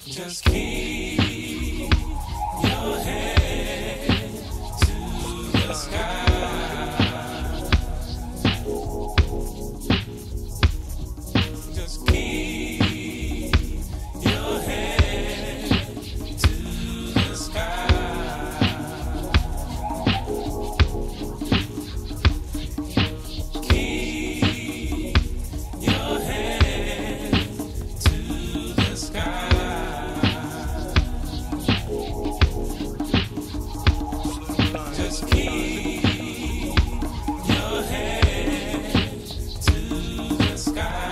Just keep your head to the sky. Just keep your head to the sky. Keep your head to the sky. Just keep your head to the sky.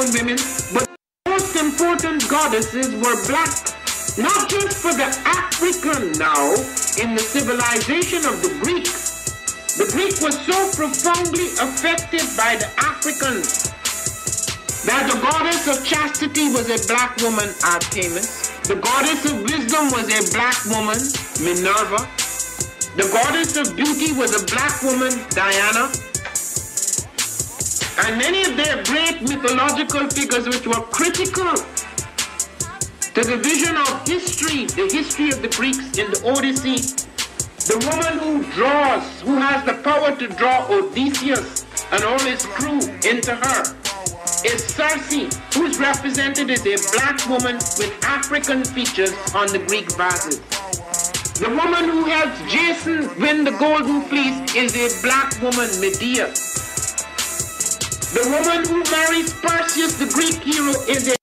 known women, but the most important goddesses were black. Not just for the African now, in the civilization of the Greeks. The Greek was so profoundly affected by the Africans that the goddess of chastity was a black woman, Artemis. The goddess of wisdom was a black woman, Minerva. The goddess of beauty was a black woman, Diana. And many of their great mythological figures which were critical to the vision of history, the history of the Greeks in the Odyssey. The woman who draws, who has the power to draw Odysseus and all his crew into her, is Circe, who is represented as a black woman with African features on the Greek vases. The woman who helps Jason win the golden fleece is a black woman, Medea. The woman who marries Perseus, the Greek hero, is a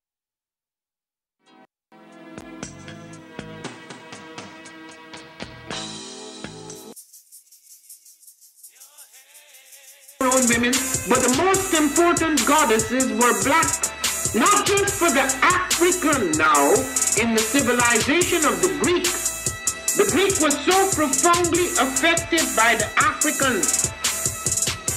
women, but the most important goddesses were black. Not just for the African now, in the civilization of the Greeks. The Greek was so profoundly affected by the Africans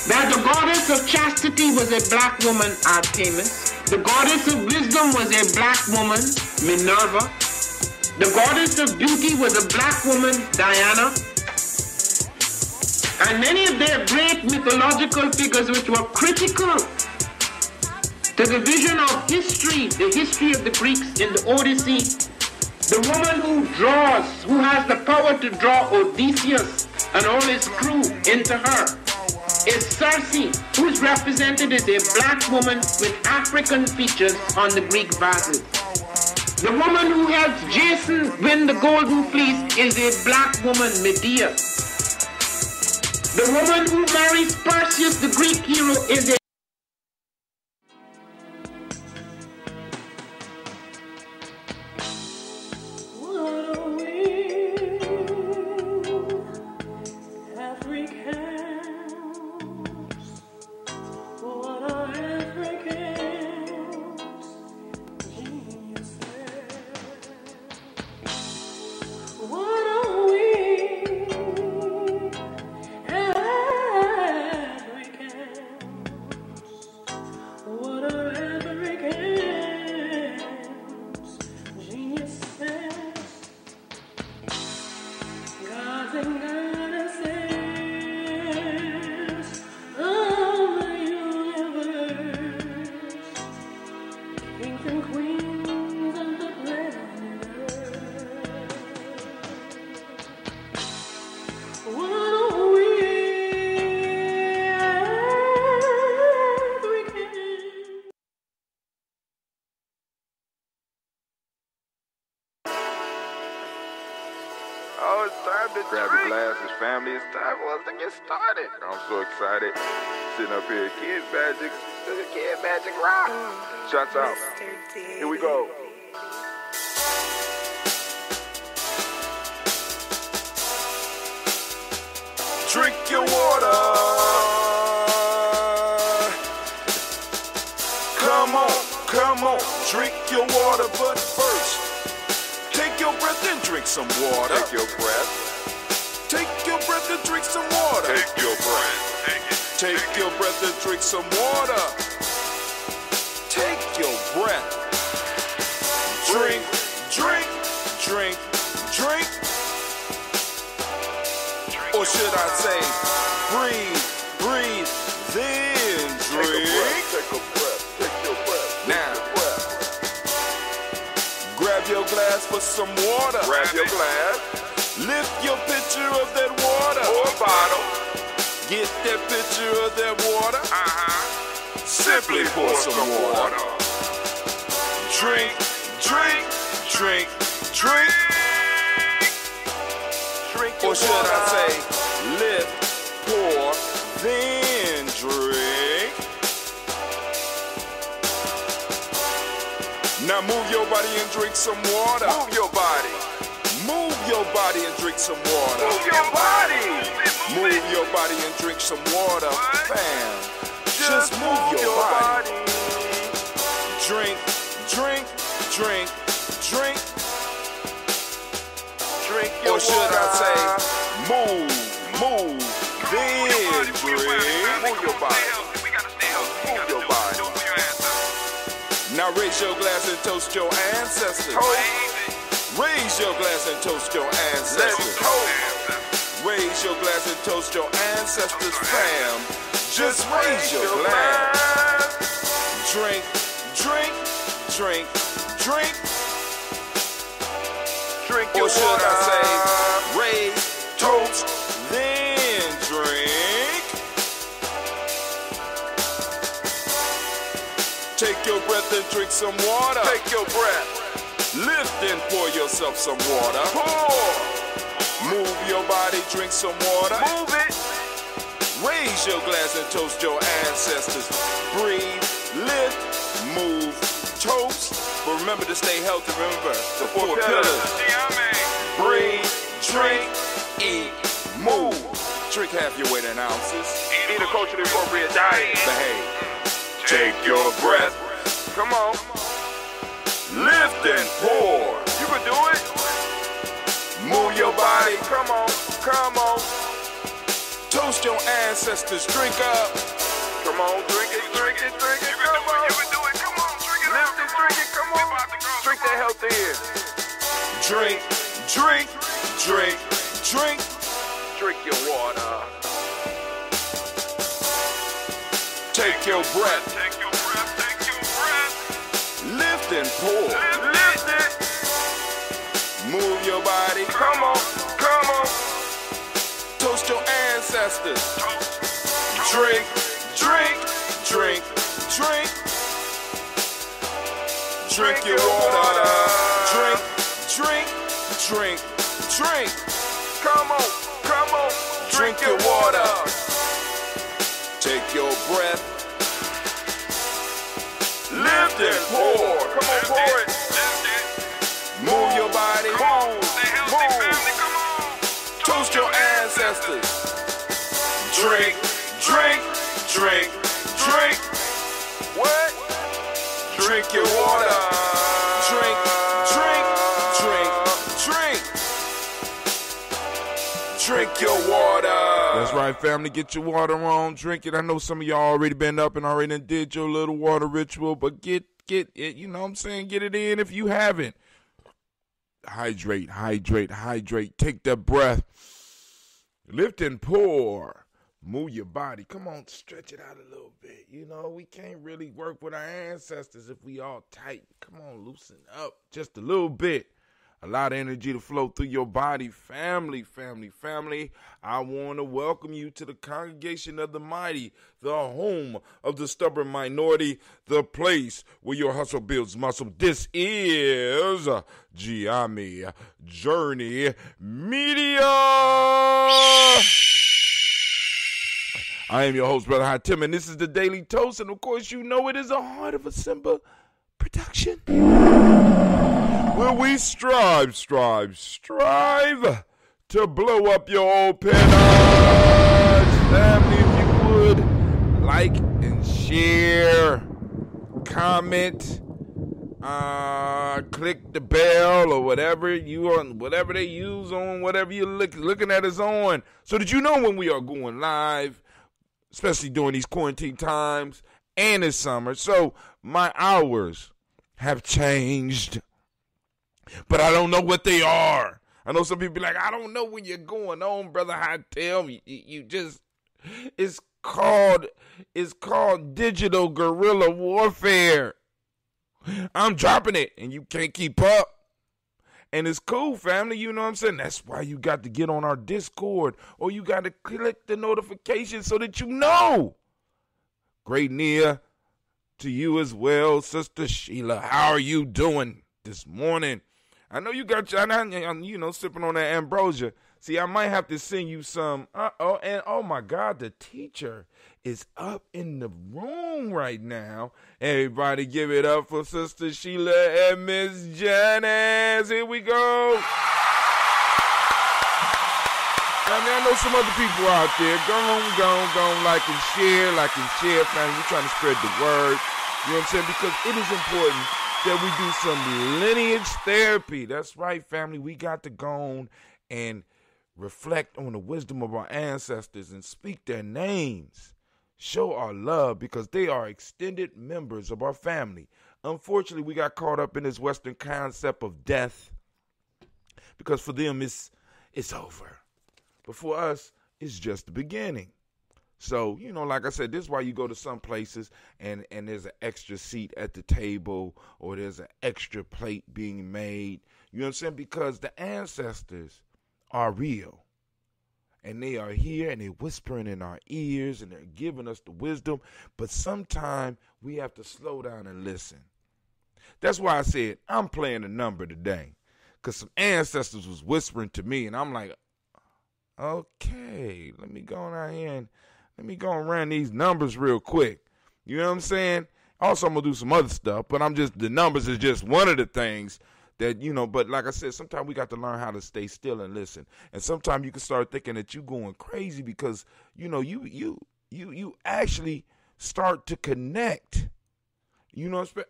that the goddess of chastity was a black woman, Artemis. The goddess of wisdom was a black woman, Minerva. The goddess of beauty was a black woman, Diana. And many of their great mythological figures which were critical to the vision of history, the history of the Greeks in the Odyssey. The woman who draws, who has the power to draw Odysseus and all his crew into her, is Circe, who is represented as a black woman with African features on the Greek vases. The woman who helps Jason win the golden fleece is a black woman, Medea. The woman who marries Perseus, the Greek hero, is a Oh, it's time to grab your glasses, family. It's time for us to get started. I'm so excited. Sitting up here, Kid Magic, Kid Magic Rock. Shots out. Here we go. Drink your water. Come on, drink your water, but first, take your breath and drink some water. Take your breath. Take your breath and drink some water. Take your breath. Take your breath and drink some water. Take your breath. Drink, drink, drink, drink. Or should I say, breathe, breathe, then drink. Take a breath. Take your breath. Now, grab your glass for some water. Grab your glass. Lift your pitcher of that water. Or bottle. Get that pitcher of that water. Simply pour some water. Drink, drink, drink, drink. Or should I say, lift, pour, then drink. Now move your body and drink some water. Move your body. Move your body and drink some water. Move your body. Move your body and drink some water. Bam. Just move your body. and toast your ancestors. Raise your glass and toast your ancestors. Raise your glass and toast your ancestors, fam. Just raise your glass. Drink, drink, drink, drink. Drink your water. Or should I say, raise, toast, then drink. Take your breath and drink some water. Take your breath. Lift and pour yourself some water. Pour. Move your body, drink some water. Move it. Raise your glass and toast your ancestors. Breathe, lift, move, toast. But remember to stay healthy. Remember the four pillars. Breathe, drink, eat, move. Drink half your weight in ounces. Eat a culturally appropriate diet. Behave. Take your breath. Come on. Lift and pour. You can do it. Move your body. Come on. Come on. Toast your ancestors. Drink up. Come on. Drink it. Drink it. Drink it. Come on. You can do it. Come on. Drink it. Lift it. Drink it. Come on. Drink that health in. Drink. Drink. Drink. Drink. Drink your water. Take your breath. Take your breath. Take your breath. Lift and pour. Lift it. Move your body. Come on. Come on. Toast your ancestors. Drink. Drink. Drink. Drink. Drink your water. Drink. Drink. Drink. Drink. Come on. Come on. Drink your water. Take your breath. Lift and pour. Come on, pour it. Move your body. Move. Toast your ancestors. Drink, drink, drink, drink. What? Drink your water. Drink, drink, drink, drink. Drink your water. That's right, family. Get your water on. Drink it. I know some of y'all already been up and already did your little water ritual, but get it, you know what I'm saying? Get it in if you haven't. Hydrate, hydrate, hydrate. Take that breath. Lift and pour. Move your body. Come on, stretch it out a little bit. You know, we can't really work with our ancestors if we all tight. Come on, loosen up just a little bit. Allow the energy to flow through your body. Family, family, family. I want to welcome you to the congregation of the mighty, the home of the stubborn minority, the place where your hustle builds muscle. This is Gye-Nyame Journey Media. I am your host, Brother High Tim, and this is the Daily Toast. And of course, you know it is a Heart of a Simba production, where we strive to blow up your old penance. Family, if you would, like and share, comment, click the bell or whatever you on, whatever they use on, whatever you're looking at us on, so that you know when we are going live, especially during these quarantine times and this summer. So my hours have changed, but I don't know what they are. I know some people be like, I don't know when you're going on, Brother High Tell. You just, it's called digital guerrilla warfare. I'm dropping it, and you can't keep up. And it's cool, family, you know what I'm saying? That's why you got to get on our Discord, or you got to click the notification so that you know. Great Nia, to you as well, Sister Sheila. How are you doing this morning? I know you got your, sipping on that ambrosia. See, I might have to send you some. And oh my God, the teacher is up in the room right now. Everybody give it up for Sister Sheila and Miss Janice. Here we go. I know some other people out there. Go, like and share, family. We're trying to spread the word. You know what I'm saying? Because it is important that we do some lineage therapy. That's right, family. We got to go on and reflect on the wisdom of our ancestors and speak their names. Show our love because they are extended members of our family. Unfortunately, we got caught up in this Western concept of death because for them it's over. But for us, it's just the beginning. So, like I said, this is why you go to some places and there's an extra seat at the table or there's an extra plate being made. You know what I'm saying? Because the ancestors are real. And they are here and they're whispering in our ears and they're giving us the wisdom. But sometimes we have to slow down and listen. That's why I said I'm playing a number today. Because some ancestors was whispering to me and I'm like, okay, let me go on here and let me go and run these numbers real quick. You know what I'm saying? Also, I'm going to do some other stuff, but the numbers is just one of the things that, but like I said, sometimes we got to learn how to stay still and listen. And sometimes you can start thinking that you're going crazy because, you actually start to connect,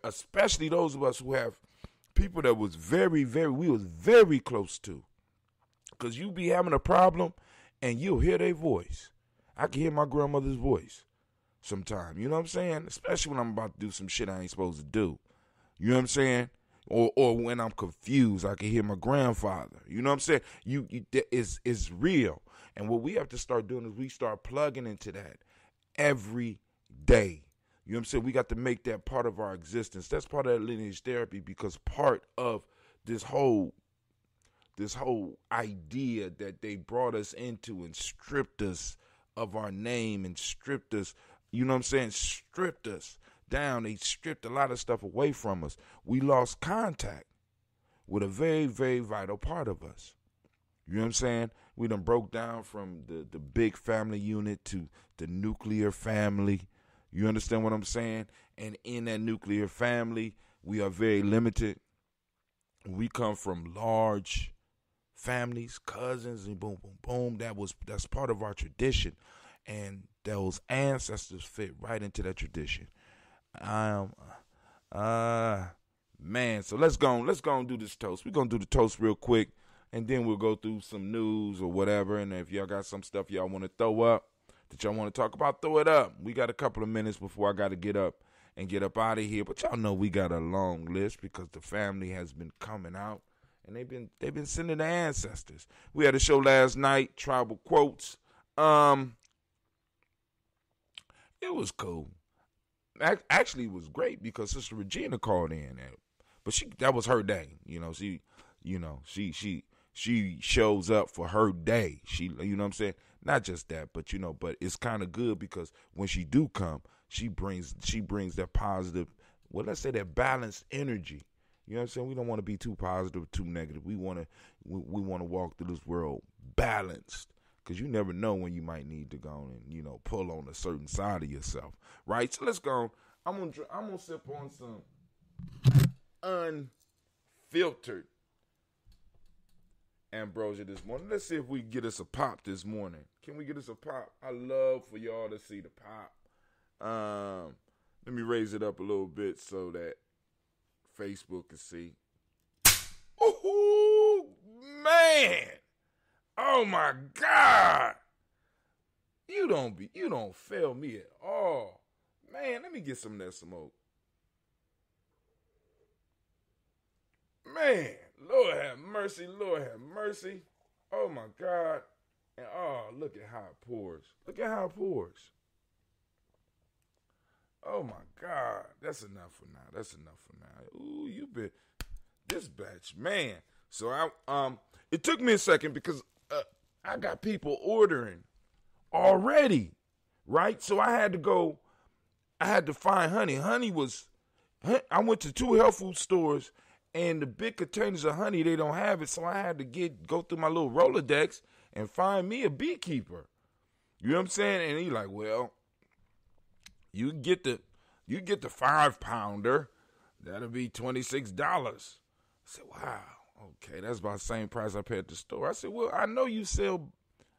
especially those of us who have people that was we was very close to. Because you be having a problem and you'll hear their voice. I can hear my grandmother's voice sometimes. You know what I'm saying? Especially when I'm about to do some shit I ain't supposed to do. You know what I'm saying? Or when I'm confused, I can hear my grandfather. You know what I'm saying? It's real. And what we have to start doing is we start plugging into that every day. You know what I'm saying? We got to make that part of our existence. That's part of that lineage therapy because part of this whole idea that they brought us into and stripped us of our name and stripped us, you know what I'm saying, stripped us down. They stripped a lot of stuff away from us. We lost contact with a very, very vital part of us. You know what I'm saying? We done broke down from the big family unit to the nuclear family. You understand what I'm saying? And in that nuclear family, we are very limited. We come from large families, cousins, and boom, boom, boom. That's part of our tradition, and those ancestors fit right into that tradition. Man. So let's go and do this toast. We're gonna do the toast real quick, and then we'll go through some news or whatever. And if y'all got some stuff y'all want to throw up that y'all want to talk about, throw it up. We got a couple of minutes before I got to get up out of here. But y'all know we got a long list because the family has been coming out. And they've been sending the ancestors. We had a show last night, Tribal Quotes. It was cool. Actually, it was great because Sister Regina called in, but that was her day. She shows up for her day. You know what I'm saying? Not just that, but but it's kind of good because when she do come, she brings that positive, well, let's say that balanced energy. You know what I'm saying? We don't want to be too positive, too negative. We want to walk through this world balanced because you never know when you might need to go and, pull on a certain side of yourself, right? So let's go. I'm gonna sip on some unfiltered ambrosia this morning. Let's see if we can get us a pop this morning. Can we get us a pop? I love for y'all to see the pop. Let me raise it up a little bit so that Facebook can see. Oh man! Oh my God! You don't fail me at all, man. Let me get some of that smoke, man. Lord have mercy, Lord have mercy. Oh my God! And look at how it pours. Look at how it pours. Oh my God, that's enough for now. That's enough for now. Ooh, you been this batch, man. So it took me a second because I got people ordering already, right? So I had to find honey. I went to 2 health food stores and the big containers of honey, they don't have it. So I had to go through my little Rolodex and find me a beekeeper. You know what I'm saying? And he's like, well, you get the 5-pounder. That'll be $26. I said, wow, okay, that's about the same price I paid at the store. I said, well, I know you sell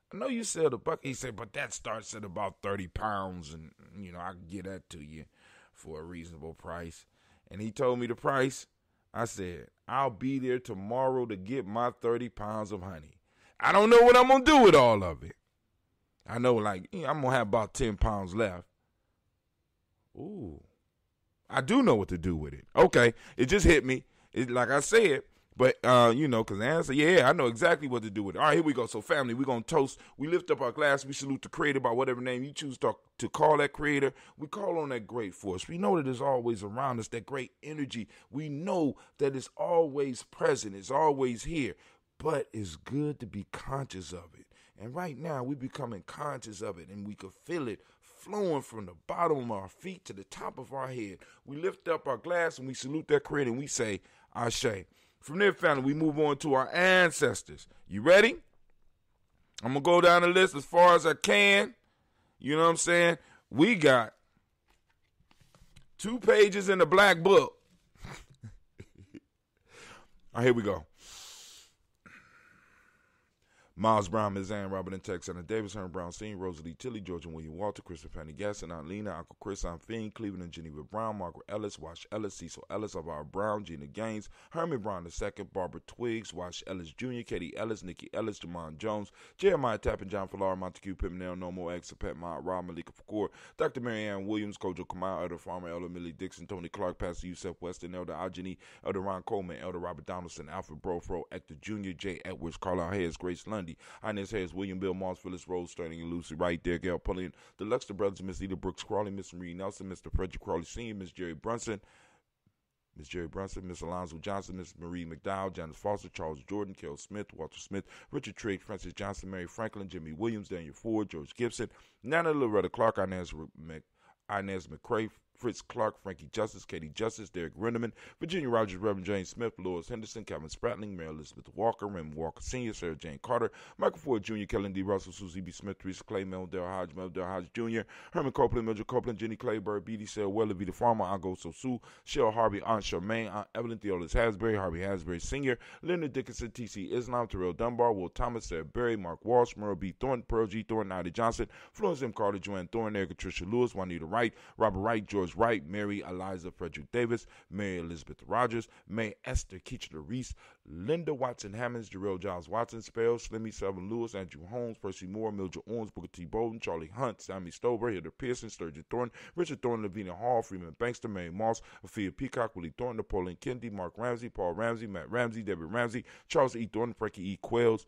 the bucket. He said, but that starts at about 30 pounds, and I can get that to you for a reasonable price. And he told me the price. I said, I'll be there tomorrow to get my 30 pounds of honey. I don't know what I'm gonna do with all of it. I know, I'm gonna have about 10 pounds left. Ooh, I do know what to do with it. Okay, it just hit me. It, like I said, but, because the answer, yeah, I know exactly what to do with it. All right, here we go. So, family, we're going to toast. We lift up our glass. We salute the creator by whatever name you choose to call that creator. We call on that great force. We know that it's always around us, that great energy. We know that it's always present. It's always here. But it's good to be conscious of it. And right now, we're becoming conscious of it, and we can feel it flowing from the bottom of our feet to the top of our head. We lift up our glass, and we salute that creator, and we say, Ashe. From there, family, we move on to our ancestors. You ready? I'm going to go down the list as far as I can. You know what I'm saying? We got 2 pages in the black book. All right, here we go. Miles Brown, Ms. Ann, Robert and Tex, Anna Davis, Herman Brown, Sr., Rosalie Tilly, George and William Walter, Christopher Penny Gasson, Aunt Lena, Uncle Chris, Aunt Fiend, Cleveland and Geneva Brown, Margaret Ellis, Wash Ellis, Cecil Ellis, Alvara Brown, Gina Gaines, Herman Brown II, Barbara Twiggs, Wash Ellis Jr., Katie Ellis, Nikki Ellis, Jamon Jones, Jeremiah Tappan, John Falar, Montague Pimpernel, No More X, Pet Mott, Rob Malika Fakour, Dr. Mary Ann Williams, Kojo Kamal, Elder Farmer, Elder Millie Dixon, Tony Clark, Pastor Yusef Weston, Elder Ajani, Elder Ron Coleman, Elder Robert Donaldson, Alfred Brofro, Hector Jr., J. Edwards, Carlisle Hayes, Grace Lundy, Inez Hayes, William Bill Moss, Phyllis Rose, Sterling and Lucy Wright, there, Gail Pullian, the Luxter brothers, Miss Eda Brooks Crawley, Miss Marie Nelson, Mr. Frederick Crawley Sr., Miss Jerry Brunson, Miss Alonzo Johnson, Miss Marie McDowell, Janice Foster, Charles Jordan, Kel Smith, Walter Smith, Richard Trigg, Francis Johnson, Mary Franklin, Jimmy Williams, Daniel Ford, George Gibson, Nana Loretta Clark, Inez McCrae, Fritz Clark, Frankie Justice, Katie Justice, Derek Renderman, Virginia Rogers, Reverend James Smith, Lois Henderson, Calvin Spratling, Mary Elizabeth Walker, Raymond Walker Sr., Sarah Jane Carter, Michael Ford Jr., Kellen D. Russell, Susie B. Smith, Teresa Clay, Meldell Hodge Jr., Herman Copeland, Mildred Copeland, Jenny Clayburg, B.D. Sale, Weller, V. the Farmer, Ango Sosu, Shell Harvey, Aunt Charmaine, Aunt Evelyn Theolis Hasbury, Harvey Hasbury Sr., Leonard Dickinson, T.C. Islam, Terrell Dunbar, Will Thomas, Sarah Berry, Mark Walsh, Merle B. Thornton, Pearl G. Thornton, Ida Johnson, Florence M. Carter, Joanne Thornton, Erica Tricia Lewis, Juanita Wright, Robert Wright, George Wright, Mary Eliza Frederick Davis, Mary Elizabeth Rogers, May Esther Keachler Reese, Linda Watson Hammonds, Jarrell Giles Watson, Spells, Slimmy Selvin Lewis, Andrew Holmes, Percy Moore, Mildred Owens, Booker T. Bolden, Charlie Hunt, Sammy Stover, Hilda Pearson, Sturgeon Thornton, Richard Thornton, Lavina Hall, Freeman Bankster, Mary Moss, Sophia Peacock, Willie Thornton, Napoleon Kennedy, Mark Ramsey, Paul Ramsey, Matt Ramsey, Debbie Ramsey, Charles E. Thornton, Frankie E. Quells,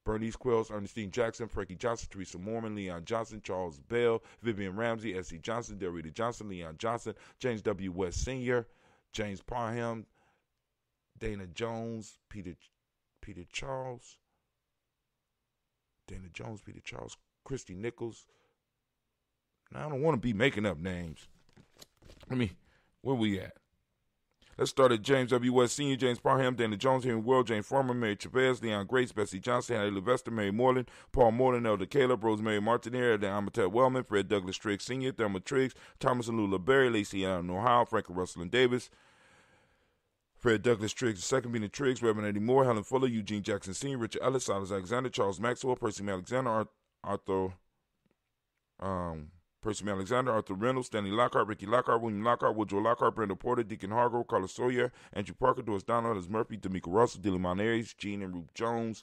Bernice Quells, Ernestine Jackson, Frankie Johnson, Teresa Mormon, Leon Johnson, Charles Bell, Vivian Ramsey, S.C. Johnson, Delrita Johnson, Leon Johnson, James W. West Sr., James Parham, Dana Jones, Peter Charles, Christy Nichols. Now, I don't want to be making up names. Where we at? Let's start at James W. West Sr., James Parham, Dana Jones, Henry World, James Farmer, Mary Chavez, Leon Grace, Bessie Johnson, Hattie Levester, Mary Moreland, Paul Moreland, Elder Caleb, Rosemary Martinier, Dan Amatet Wellman, Fred Douglas Triggs Sr., Thelma Triggs, Thomas and Lula Berry, Lacey Allen Ohio, Frank Russell and Davis, Fred Douglas Triggs II, Bena Triggs, Reverend Eddie Moore, Helen Fuller, Eugene Jackson Sr., Richard Ellis, Silas Alexander, Charles Maxwell, Percy Alexander, Percy Alexander, Arthur Reynolds, Stanley Lockhart, Ricky Lockhart, William Lockhart, Woodrow Lockhart, Brenda Porter, Deacon Hargrove, Carlos Sawyer, Andrew Parker, Doris Donald, Alice Murphy, D'Amico Russell, Dylan Monares, Gene and Ruth Jones,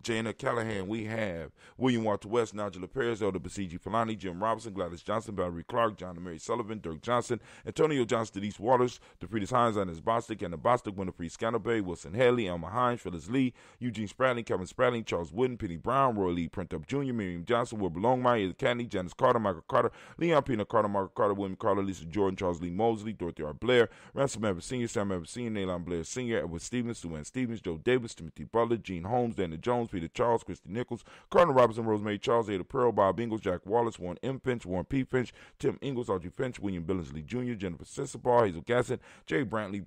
Jana Callahan. We have William Walter West, Nigel Perez, Elder Basiji Falani, Jim Robinson, Gladys Johnson, Valerie Clark, John and Mary Sullivan, Dirk Johnson, Antonio Johnson, Denise Waters, DeFriedis Hines, Ines Bostic, Anna Bostic, Winifred Scantleberry, Wilson Haley, Elma Hines, Phyllis Lee, Eugene Spradling, Kevin Spradling, Charles Wooden, Penny Brown, Roy Lee Printup Jr., Miriam Johnson, Wilbur Longmire, Ed Candy, Janice Carter, Michael Carter, Leon Pina Carter, Margaret Carter, William Carter, Lisa Jordan, Charles Lee Mosley, Dorothy R. Blair, Ransom Evans Sr., Sam Evans Sr., Nalon Blair Sr., Edward Stevens, Sue Ann Stevens, Joe Davis, Timothy Butler, Gene Holmes, Dana Jones, Peter Charles, Christy Nichols, Cardinal Robinson, Rosemary Charles, Ada Pearl, Bob Ingalls, Jack Wallace, Warren M. Finch, Warren P. Finch, Tim Ingalls, Audrey Finch, William Billingsley Jr., Jennifer Sensabaugh, Hazel Gasson, Jay Brantley,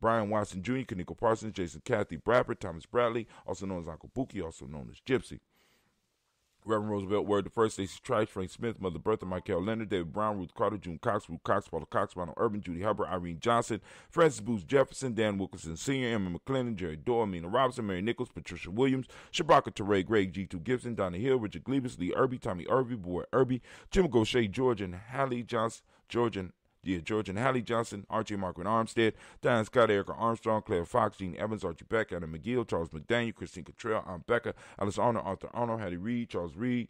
Brian Watson Jr., Kaniko Parsons, Jason Kathy Bradford, Thomas Bradley, also known as Uncle Buki, also known as Gypsy. Reverend Roosevelt Word the First, Stacey Trice, Frank Smith, Mother Bertha, Michael Leonard, David Brown, Ruth Carter, June Cox, Ruth Cox, Paula Cox, Ronald Urban, Judy Hubbard, Irene Johnson, Francis Booth Jefferson, Dan Wilkinson Sr., Emma McClendon, Jerry Doyle, Mina Robinson, Mary Nichols, Patricia Williams, Shabaka Teray, Greg G2 Gibson, Donna Hill, Richard Glebus, Lee Irby, Tommy Irby, Boy Irby, Jim Gaucher, George and Hallie Johnson, George and Hallie Johnson, Archie Margaret Armstead, Diane Scott, Erica Armstrong, Claire Fox, Gene Evans, Archie Beck, Anna McGill, Charles McDaniel, Christine Cottrell, Aunt Becca, Alice Arnold, Arthur Arnold, Hattie Reed, Charles Reed,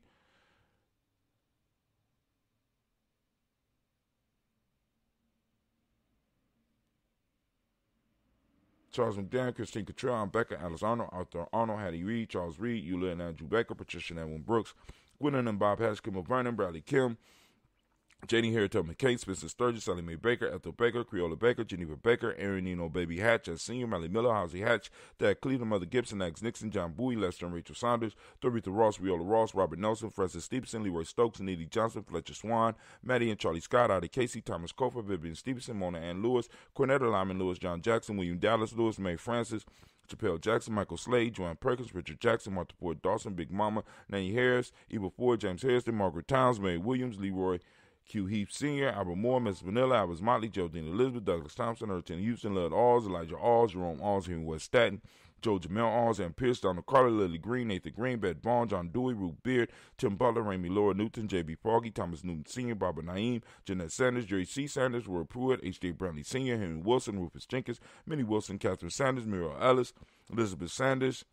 Charles McDaniel, Christine Cottrell, Ann Becker, Alice Arnold, Arthur Arnold, Hattie Reed, Charles Reed, Eula and Andrew Baker, Patricia and Edwin Brooks, Gwyneth and Bob Hatch, Kimball Vernon, Bradley Kim, J.D. Harriet McCain, Spencer Sturgis, Sally Mae Baker, Ethel Baker, Creola Baker, Geneva Baker, Aaron Nino Baby Hatch, as Senior, Mally Miller, Housie Hatch, Dad Cleveland, Mother Gibson, Ax Nixon, John Bowie, Lester and Rachel Saunders, Doretha Ross, Riola Ross, Robert Nelson, Francis Stevenson, Leroy Stokes, Neely Johnson, Fletcher Swan, Maddie and Charlie Scott, Ida Casey, Thomas Cofer, Vivian Stevenson, Mona Ann Lewis, Cornetta Lyman Lewis, John Jackson, William Dallas Lewis, Mae Francis, Chappelle Jackson, Michael Slade, Joanne Perkins, Richard Jackson, Martha Ford Dawson, Big Mama, Nanny Harris, Eva Ford, James Harrison, Margaret Towns, Mary Williams, Leroy Q. Heath Sr., Albert Moore, Miss Vanilla, Albert Motley, Geraldine Elizabeth, Douglas Thompson, Erton Houston, Lud Alls, Elijah Alls, Jerome Alls, Henry West Staten, Joe Jamel Alls, Ann Pierce, Donald Carter, Lily Green, Nathan Green, Beth Vaughn, John Dewey, Ruth Beard, Tim Butler, Ramey Laura Newton, J.B. Foggy, Thomas Newton Sr., Barbara Naeem, Jeanette Sanders, Jerry C. Sanders, Roy Pruitt, H.J. Brownlee Sr., Henry Wilson, Rufus Jenkins, Minnie Wilson, Catherine Sanders, Muriel Ellis, Elizabeth Sanders,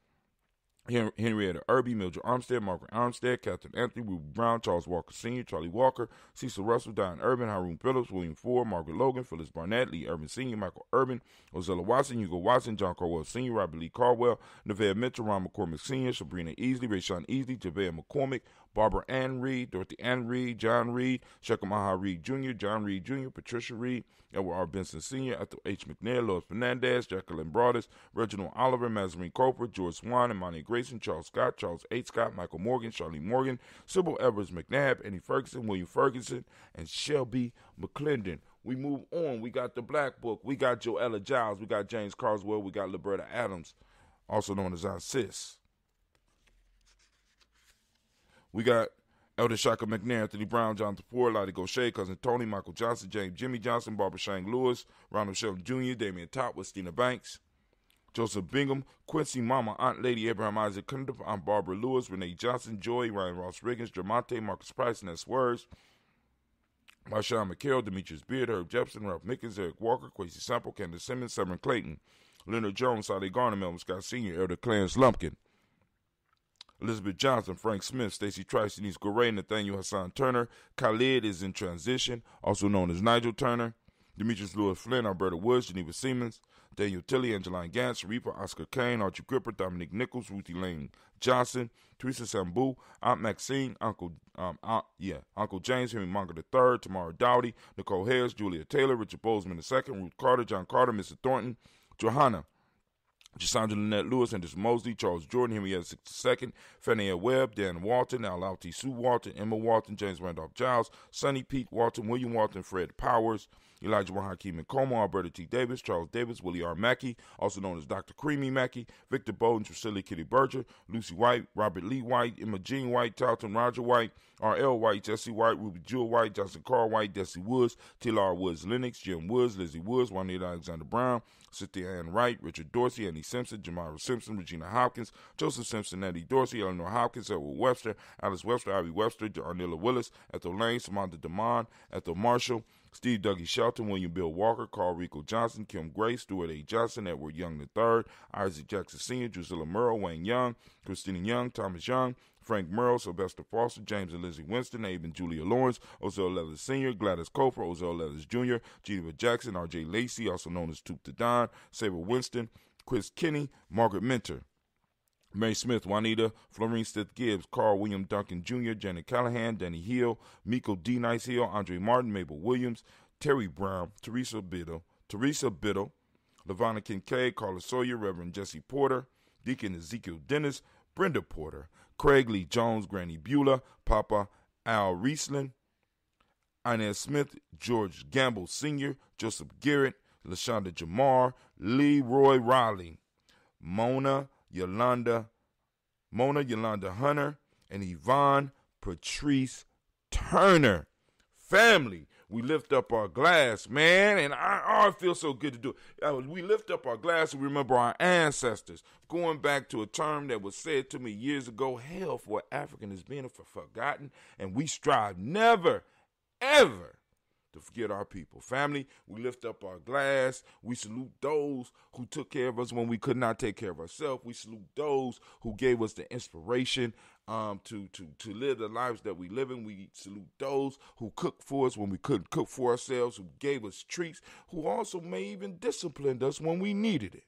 Henrietta Irby, Mildred Armstead, Margaret Armstead, Catherine Anthony, Ruby Brown, Charles Walker Sr., Charlie Walker, Cecil Russell, Diane Urban, Haroon Phillips, William Ford, Margaret Logan, Phyllis Barnett, Lee Urban Sr., Michael Urban, Ozella Watson, Hugo Watson, John Carwell Sr., Robert Lee Caldwell, Nevada Mitchell, Ron McCormick Sr., Sabrina Easley, Rayshawn Easley, Javea McCormick, Barbara Ann Reed, Dorothy Ann Reed, John Reed, Shekamaha Reed Jr., John Reed Jr., Patricia Reed, Edward R. Benson Sr., Ethel H. McNair, Lois Fernandez, Jacqueline Broadus, Reginald Oliver, Mazarine Cooper, George Swan, Imani Grayson, Charles Scott, Charles H. Scott, Michael Morgan, Charlie Morgan, Sybil Evers McNabb, Eddie Ferguson, William Ferguson, and Shelby McClendon. We move on. We got the Black Book. We got Joella Giles. We got James Carswell. We got Liberta Adams, also known as Aunt Sis. We got Elder Shaka McNair, Anthony Brown, Jonathan Ford, Lottie Gaucher, Cousin Tony, Michael Johnson, James Jimmy Johnson, Barbara Shang Lewis, Ronald Sheldon Jr., Damian Top with Stina Banks, Joseph Bingham, Quincy Mama, Aunt Lady Abraham Isaac Cundiff, Aunt Barbara Lewis, Renee Johnson, Joy, Ryan Ross Riggins, Dramonte, Marcus Price, Ness Words, Marshawn McCarroll, Demetrius Beard, Herb Jepson, Ralph Mickens, Eric Walker, Quincy Sample, Candace Simmons, Severn Clayton, Leonard Jones, Sade Garner, Melvin Scott Sr., Elder Clarence Lumpkin, Elizabeth Johnson, Frank Smith, Stacey Trice, Denise Goray, Nathaniel Hassan Turner. Khalid is in transition, also known as Nigel Turner. Demetrius Lewis Flynn, Alberta Woods, Geneva Siemens, Daniel Tilley, Angeline Gantz, Reaper, Oscar Kane, Archie Gripper, Dominic Nichols, Ruthie Lane Johnson, Teresa Sambu, Aunt Maxine, Uncle James, Henry Munger III, Tamara Dowdy, Nicole Harris, Julia Taylor, Richard Bozeman II, Ruth Carter, John Carter, Mr. Thornton, Johanna, Jasandra Lynette Lewis, Anderson Mosley, Charles Jordan, Henrietta II, Fannia Webb, Dan Walton, Al T. Sue Walton, Emma Walton, James Randolph Giles, Sonny Pete Walton, William Walton, Fred Powers, Elijah Hakeem Nkomo, Alberta T. Davis, Charles Davis, Willie R. Mackey, also known as Dr. Creamy Mackey, Victor Bowden, Priscilla Kitty Berger, Lucy White, Robert Lee White, Emma Jean White, Tarleton Roger White, R.L. White, Jesse White, Ruby Jewel White, Johnson Carl White, Desi Woods, T.L.R. Woods Lennox, Jim Woods, Lizzie Woods, Juanita Alexander Brown, Cynthia Ann Wright, Richard Dorsey, Annie Simpson, Jamira Simpson, Regina Hopkins, Joseph Simpson, Eddie Dorsey, Eleanor Hopkins, Edward Webster, Alice Webster, Ivy Webster, Arnilla Willis, Ethel Lane, Samantha DeMond, Ethel Marshall, Steve Dougie Shelton, William Bill Walker, Carl Rico Johnson, Kim Gray, Stuart A. Johnson, Edward Young III, Isaac Jackson Sr., Drusilla Merle, Wayne Young, Christina Young, Thomas Young, Frank Merle, Sylvester Foster, James and Lizzie Winston, Abe and Julia Lawrence, Ozell Leathers Sr., Gladys Cofer, Ozell Leathers Jr., Geneva Jackson, R.J. Lacey, also known as Toop the Don, Saber Winston, Chris Kinney, Margaret Minter, Mary Smith, Juanita, Florine Stith Gibbs, Carl William Duncan Jr., Janet Callahan, Danny Hill, Miko D. Nice Hill, Andre Martin, Mabel Williams, Terry Brown, Teresa Biddle, LaVonna Kincaid, Carla Sawyer, Reverend Jesse Porter, Deacon Ezekiel Dennis, Brenda Porter, Craig Lee Jones, Granny Beulah, Papa Al Riesling, Inez Smith, George Gamble Sr., Joseph Garrett, LaShonda Jamar, Leroy Riley, Mona Yolanda Hunter, and Yvonne Patrice Turner. Family, we lift up our glass, man, and I feel so good to do it. We lift up our glass and remember our ancestors. Going back to a term that was said to me years ago, hell for African is being forgotten, and we strive never, ever to forget our people. Family, we lift up our glass. We salute those who took care of us when we could not take care of ourselves. We salute those who gave us the inspiration to live the lives that we live in. We salute those who cooked for us when we couldn't cook for ourselves, who gave us treats, who also may even disciplined us when we needed it.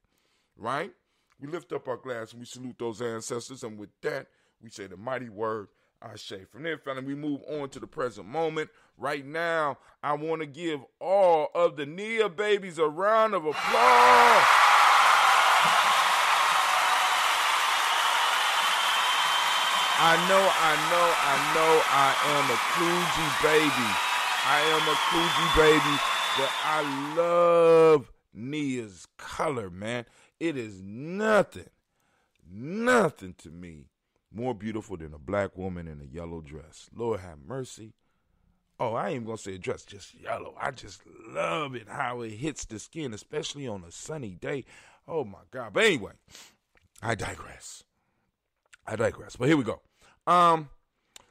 right? We lift up our glass and we salute those ancestors. And with that, we say the mighty word, Ashe. From there, family, we move on to the present moment. Right now, I want to give all of the Nia babies a round of applause. I know I am a Coogee baby. I am a Coogee baby, but I love Nia's color, man. It is nothing to me more beautiful than a black woman in a yellow dress. Lord have mercy. Oh, I ain't even going to say a dress, just yellow. I just love it, how it hits the skin, especially on a sunny day. Oh, my God. But anyway, I digress. But here we go.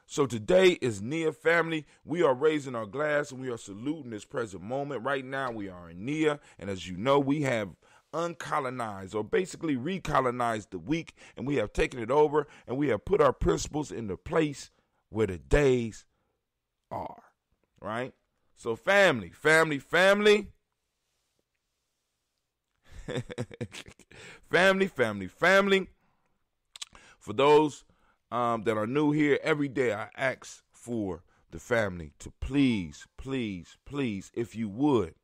So today is Nia family. We are raising our glass and we are saluting this present moment. Right now we are in Nia, and as you know, we have uncolonized or basically recolonized the week, and we have taken it over and we have put our principles in the place where the days are, right? So family. family, for those that are new here, every day I ask for the family to please, if you would,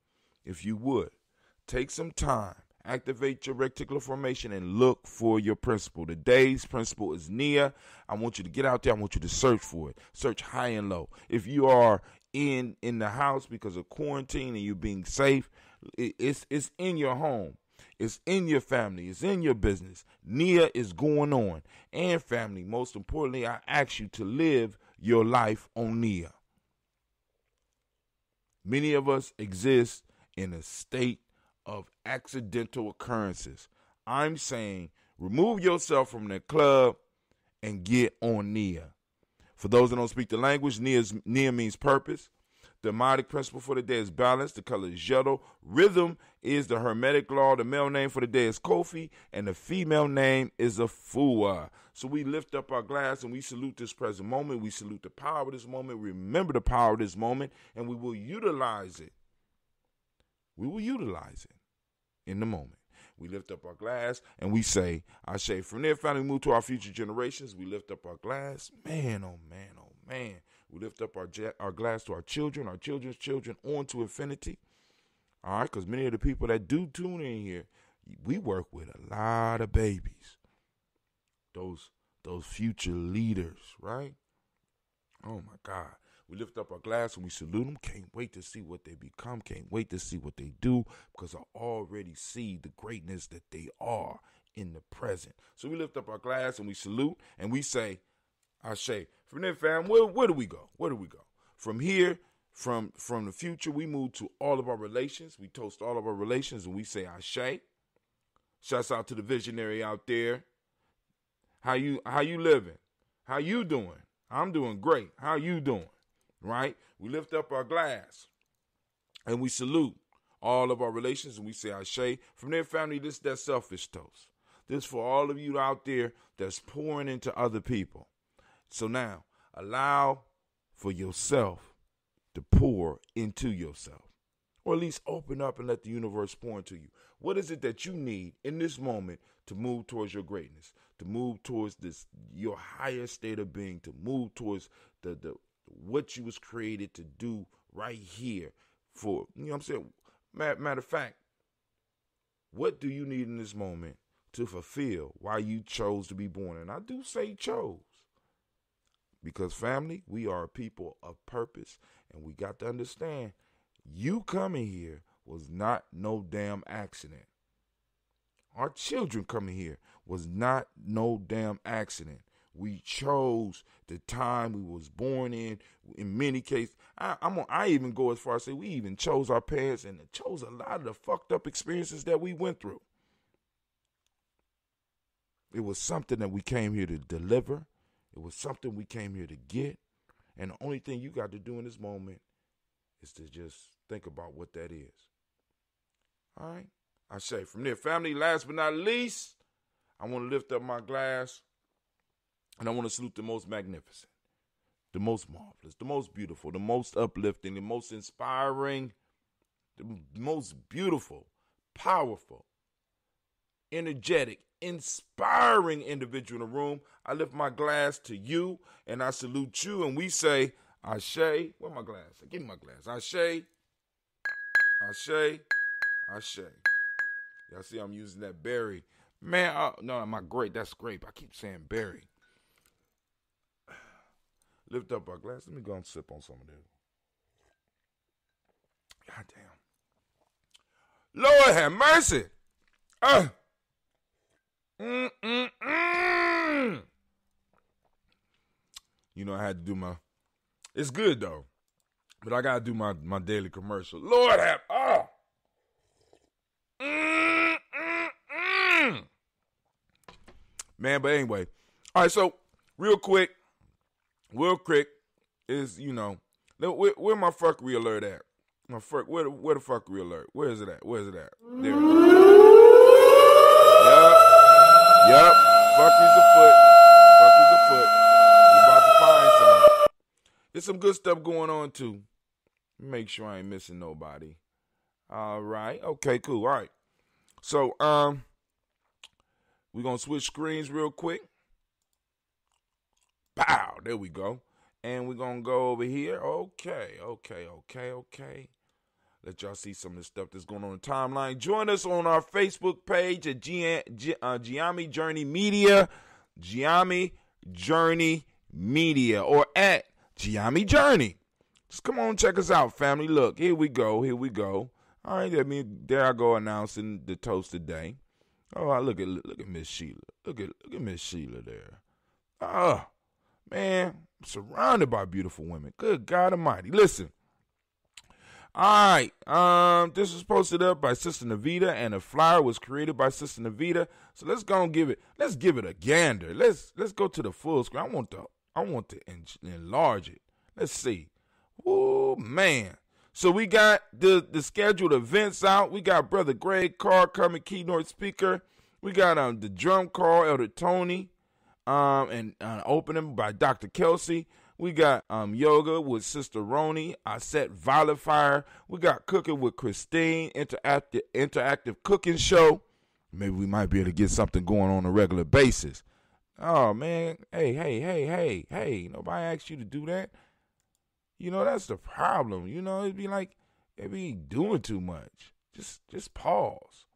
take some time, activate your reticular formation and look for your principle. Today's principle is Nia. I want you to get out there. I want you to search for it. Search high and low. If you are in the house because of quarantine and you being safe, it's in your home. It's in your family. It's in your business. Nia is going on. And family, most importantly, I ask you to live your life on Nia. Many of us exist in a state of accidental occurrences. I'm saying remove yourself from the club and get on Nia. For those that don't speak the language, Nia means purpose. The mnemonic principle for the day is balance. The color is yellow. Rhythm is the Hermetic law. The male name for the day is Kofi, and the female name is Afua. So we lift up our glass and we salute this present moment. We salute the power of this moment. Remember the power of this moment, and we will utilize it. We will utilize it in the moment. We lift up our glass and we say, Ashe. From there, finally move to our future generations. We lift up our glass. Man, oh man, oh man. We lift up our glass to our children, our children's children, on to infinity. All right, because many of the people that do tune in here, we work with a lot of babies. Those future leaders, right? Oh, my God. We lift up our glass and we salute them. Can't wait to see what they become. Can't wait to see what they do, because I already see the greatness that they are in the present. So we lift up our glass and we salute and we say, Ashe. From there, fam, where do we go? From here, from the future, we move to all of our relations. We toast all of our relations and we say Ashe. Shouts out to the visionary out there. How you living? How you doing? I'm doing great. How you doing? Right? We lift up our glass and we salute all of our relations and we say Ashe. From there, family, this is that selfish toast. This for all of you out there that's pouring into other people. So now, allow for yourself to pour into yourself. Or at least open up and let the universe pour into you. What is it that you need in this moment to move towards your greatness? To move towards your higher state of being. To move towards the what you was created to do right here. For, you know what I'm saying? Matter of fact, what do you need in this moment to fulfill why you chose to be born? And I do say chose. Because family, we are a people of purpose, and we got to understand, you coming here was not no damn accident. Our children coming here was not no damn accident. We chose the time we was born in. In many cases, I even go as far as say we even chose our parents and chose a lot of the fucked up experiences that we went through. It was something that we came here to deliver. It was something we came here to get. And the only thing you got to do in this moment is to just think about what that is. All right? I say from there, family, last but not least, I want to lift up my glass and I want to salute the most magnificent, the most marvelous, the most beautiful, the most uplifting, the most inspiring, the most beautiful, powerful, energetic, inspiring individual in the room. I lift my glass to you, and I salute you, and we say, Ashe. Where's my glass? Give me my glass. Ashe. Ashe. Ashe. Y'all see I'm using that berry. Man, no, my grape. That's grape. I keep saying berry. Lift up our glass. Let me go and sip on some of this. God damn. Lord have mercy. You know, I had to do my, it's good though, but I got to do my daily commercial. Lord have, Man, but anyway. All right, so real quick is, you know, where my fuckery alert at? Where the fuckery alert? Where is it at? There it is. Yup. Fuckery's afoot. We're about to find something. There's some good stuff going on, too. Make sure I ain't missing nobody. All right. Okay, cool. All right. So, we're going to switch screens real quick. Pow. There we go. And we're going to go over here. Okay. Let y'all see some of the stuff that's going on the timeline. Join us on our Facebook page at Gye-Nyame Journey Media. Gye-Nyame Journey Media. Or at Gye-Nyame Journey. Just come on, check us out, family. Look, here we go. All right, there I go announcing the toast today. Oh, look at Miss Sheila. Look at Miss Sheila there. Oh, man, I'm surrounded by beautiful women. Good God Almighty. Listen. All right, this was posted up by Sister Navita, and the flyer was created by Sister Navita. So let's give it a gander. Let's go to the full screen. I want to enlarge it. Let's see. Oh man. So we got the scheduled events out. We got Brother Greg Carr coming, keynote speaker. We got the drum call, Elder Tony, and opening by Dr. Kelsey. We got yoga with Sister Roni. I set Violet Fire. We got cooking with Christine, interactive cooking show. Maybe we might be able to get something going on a regular basis. Oh, man. Hey. Nobody asked you to do that. You know, that's the problem. You know, it'd be like, they be doing too much. Just pause.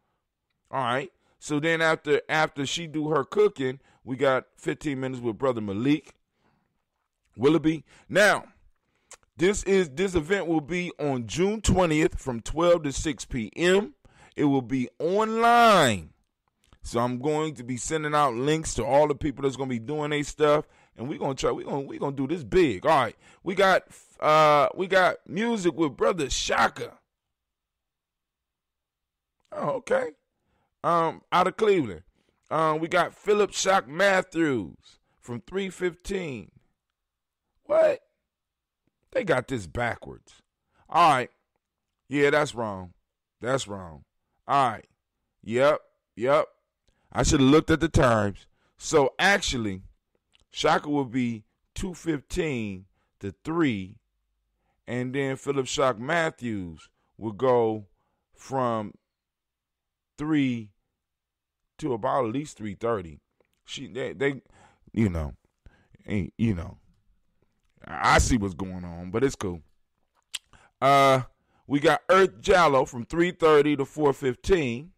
All right. So then after she do her cooking, we got 15 minutes with Brother Malik Willoughby. Now, this event will be on June 20th from 12 to 6 p.m. It will be online. So I'm going to be sending out links to all the people that's going to be doing their stuff, and we're going to do this big. All right. We got music with Brother Shaka. Oh, okay. Out of Cleveland. We got Philip Shock Matthews from 315. What? They got this backwards. All right. Yeah, that's wrong. All right. Yep. I should have looked at the times. So actually, Shaka will be 2:15 to 3, and then Philip Shock Matthews will go from 3 to about at least 3:30. I see what's going on, but it's cool. We got Earth Jallo from 3:30 to 4:15.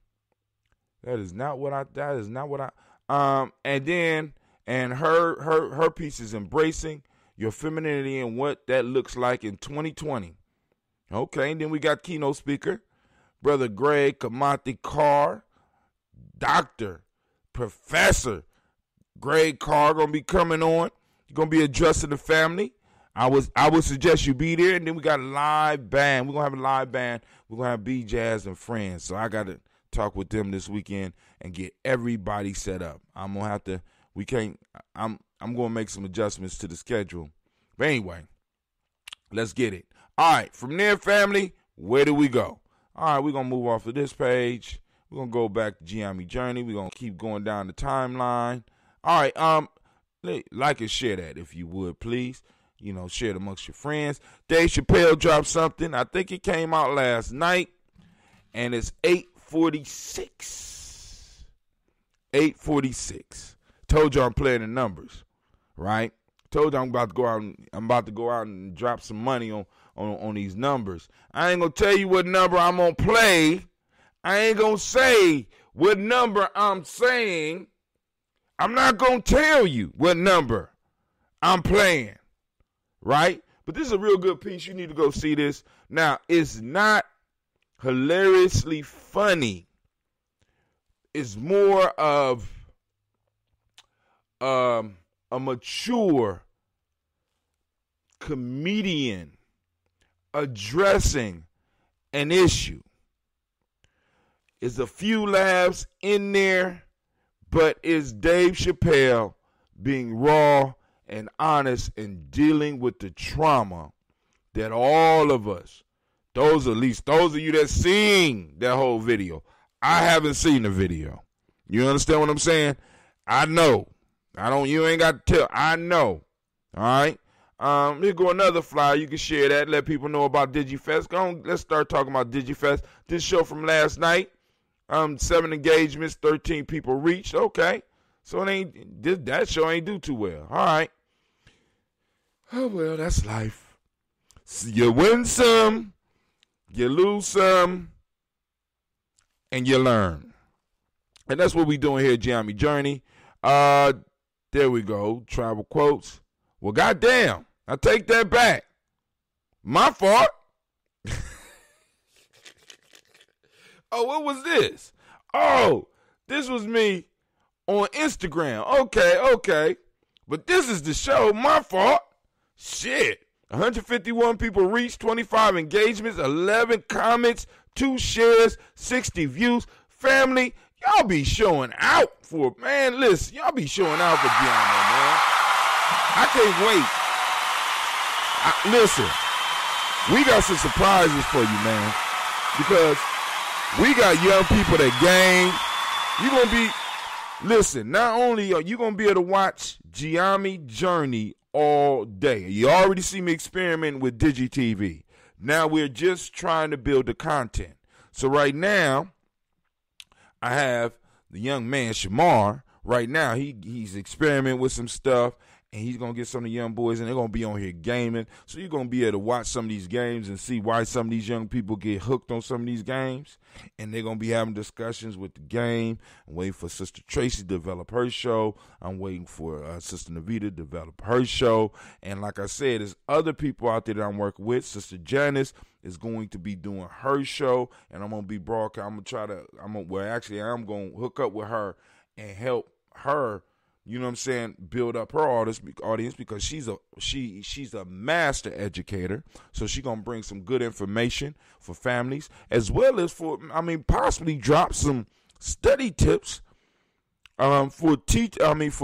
That is not what I. And her piece is embracing your femininity and what that looks like in 2020. Okay, and then we got keynote speaker, Brother Greg Kamati Carr, Dr. Professor Greg Carr gonna be coming on. You're gonna be addressing the family. I would suggest you be there, and then we got a live band. We're gonna have a live band. We're gonna have B Jazz and friends. So I gotta talk with them this weekend and get everybody set up. I'm gonna make some adjustments to the schedule. But anyway, let's get it. All right, from there, family, where do we go? All right, we're gonna move off of this page. We're gonna go back to Gye-Nyame Journey. We're gonna keep going down the timeline. All right, like and share that if you would, please. You know, share it amongst your friends. Dave Chappelle dropped something. I think it came out last night, and it's 8:46. 846. Told you I'm playing the numbers, right? Told you I'm about to go out and drop some money on these numbers. I ain't gonna tell you what number I'm gonna play. I ain't gonna say what number I'm saying. I'm not gonna tell you what number I'm playing, right? But this is a real good piece. You need to go see this. Now, it's not hilariously funny. It's more of a mature comedian addressing an issue. It's a few laughs in there, but it's Dave Chappelle being raw and honest and dealing with the trauma that all of us, those of you that seen that whole video. I haven't seen the video. You understand what I'm saying? I know. You ain't got to tell. I know. All right? Here go another flyer. You can share that. Let people know about DigiFest. Let's start talking about DigiFest. This show from last night. 7 engagements, 13 people reached. Okay. So that show ain't do too well. All right. Oh, well, that's life. So you win some, you lose some, and you learn. And that's what we doing here at Gye-Nyame Journey. There we go. Travel quotes. Well, goddamn. I take that back. My fault. Oh, what was this? Oh, this was me on Instagram. Okay. But this is the show. My fault. Shit. 151 people reached, 25 engagements, 11 comments, 2 shares, 60 views. Family, y'all be showing out for, man, listen, y'all be showing out for Gye-Nyame, man. I can't wait. Listen, we got some surprises for you, man, because we got young people that game. You gonna be, listen, not only are you gonna be able to watch Gye-Nyame Journey all day. You already see me experimenting with DigiTV. Now we're just trying to build the content. So right now, I have the young man, Shamar. Right now, he's experimenting with some stuff, and he's going to get some of the young boys, and they're going to be on here gaming. So you're going to be able to watch some of these games and see why some of these young people get hooked on some of these games. And they're going to be having discussions with the game. I'm waiting for Sister Tracy to develop her show. I'm waiting for Sister Navita to develop her show. And like I said, there's other people out there that I'm working with. Sister Janice is going to be doing her show, and I'm going to be broadcasting. I'm going to hook up with her and help her, you know what I'm saying, build up her audience, because she's a master educator. So she's going to bring some good information for families, as well as possibly drop some study tips for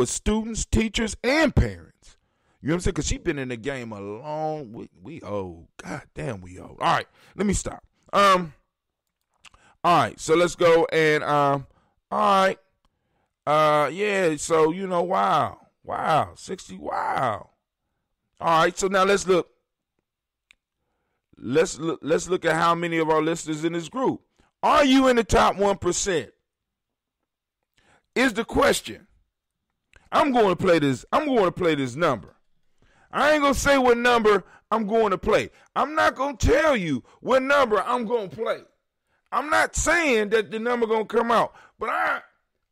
students, teachers, and parents. You know what I'm saying? Because she's been in the game a long, we old. God damn, we old. All right, let me stop. All right, so let's go and, all right. Yeah, so, wow, 60, wow. All right, so now let's look. Let's look at how many of our listeners in this group. Are you in the top 1%? Is the question. I'm going to play this number. I ain't going to say what number I'm going to play. I'm not going to tell you what number I'm going to play. I'm not saying that the number going to come out, but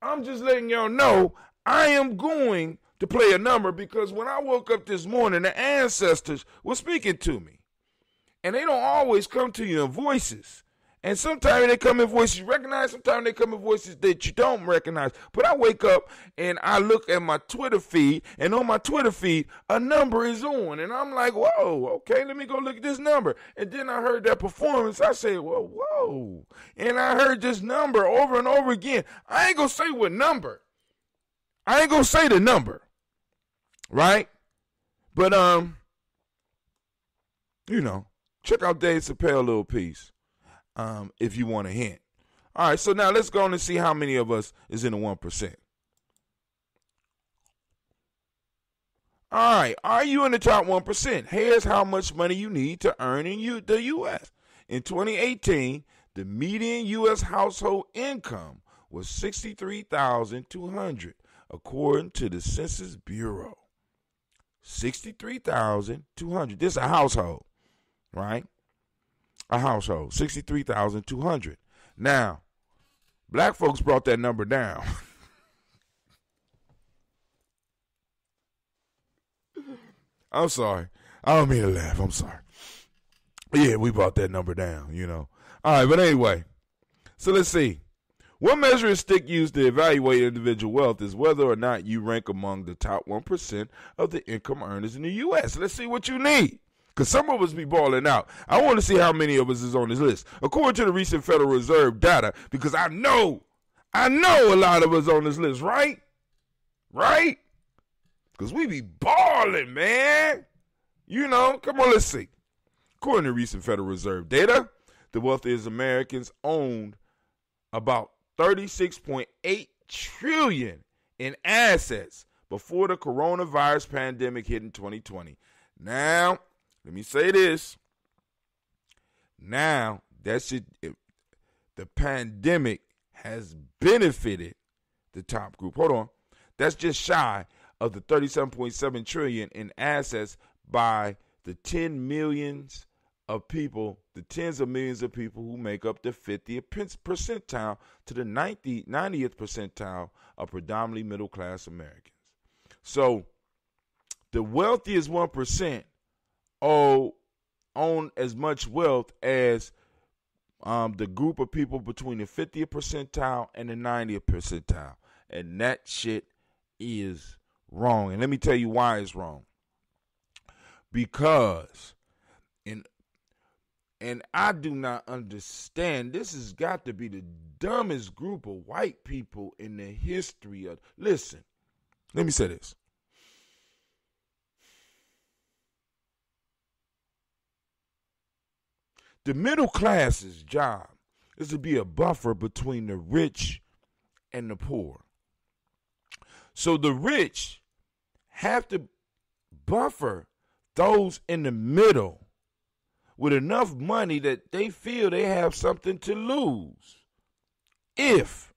I'm just letting y'all know I am going to play a number, because when I woke up this morning, the ancestors were speaking to me. And they don't always come to you in voices. And sometimes they come in voices you recognize, sometimes they come in voices that you don't recognize. But I wake up and I look at my Twitter feed, and on my Twitter feed, a number is on. And I'm like, whoa, okay, let me go look at this number. And then I heard that performance. I said, well, whoa. And I heard this number over and over again. I ain't going to say what number. I ain't going to say the number. Right? But, check out Dave Chappelle little piece. If you want a hint. All right, so now let's go on and see how many of us is in the 1%. All right, are you in the top 1%? Here's how much money you need to earn in the U.S. In 2018, the median U.S. household income was 63,200, according to the Census Bureau. 63,200. This is a household, right? A household, 63,200. Now, black folks brought that number down. I'm sorry. I don't mean to laugh. I'm sorry. Yeah, we brought that number down, All right, but anyway, so let's see. One measuring stick used to evaluate individual wealth is whether or not you rank among the top 1% of the income earners in the U.S. Let's see what you need, because some of us be balling out. I want to see how many of us is on this list. According to the recent Federal Reserve data, because I know a lot of us on this list, right? Right? Because we be balling, man. Come on, let's see. According to recent Federal Reserve data, the wealthiest Americans owned about $36.8 trillion in assets before the coronavirus pandemic hit in 2020. Now, let me say this. Now, the pandemic has benefited the top group. Hold on. That's just shy of the $37.7 trillion in assets by the tens of millions of people who make up the 50th percentile to the 90th percentile of predominantly middle-class Americans. So the wealthiest 1% own as much wealth as the group of people between the 50th percentile and the 90th percentile. And that shit is wrong. And let me tell you why it's wrong. Because and I do not understand. This has got to be the dumbest group of white people in the history of. Listen, let me say this. The middle class's job is to be a buffer between the rich and the poor. So the rich have to buffer those in the middle with enough money that they feel they have something to lose if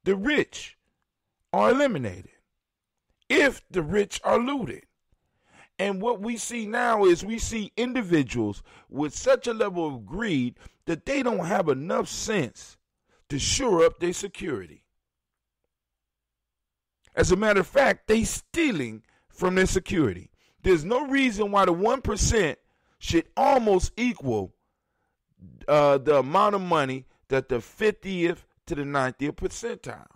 the rich are eliminated, if the rich are looted. And what we see now is we see individuals with such a level of greed that they don't have enough sense to shore up their security. As a matter of fact, they stealing from their security. There's no reason why the 1% should almost equal the amount of money that the 50th to the 90th percentile.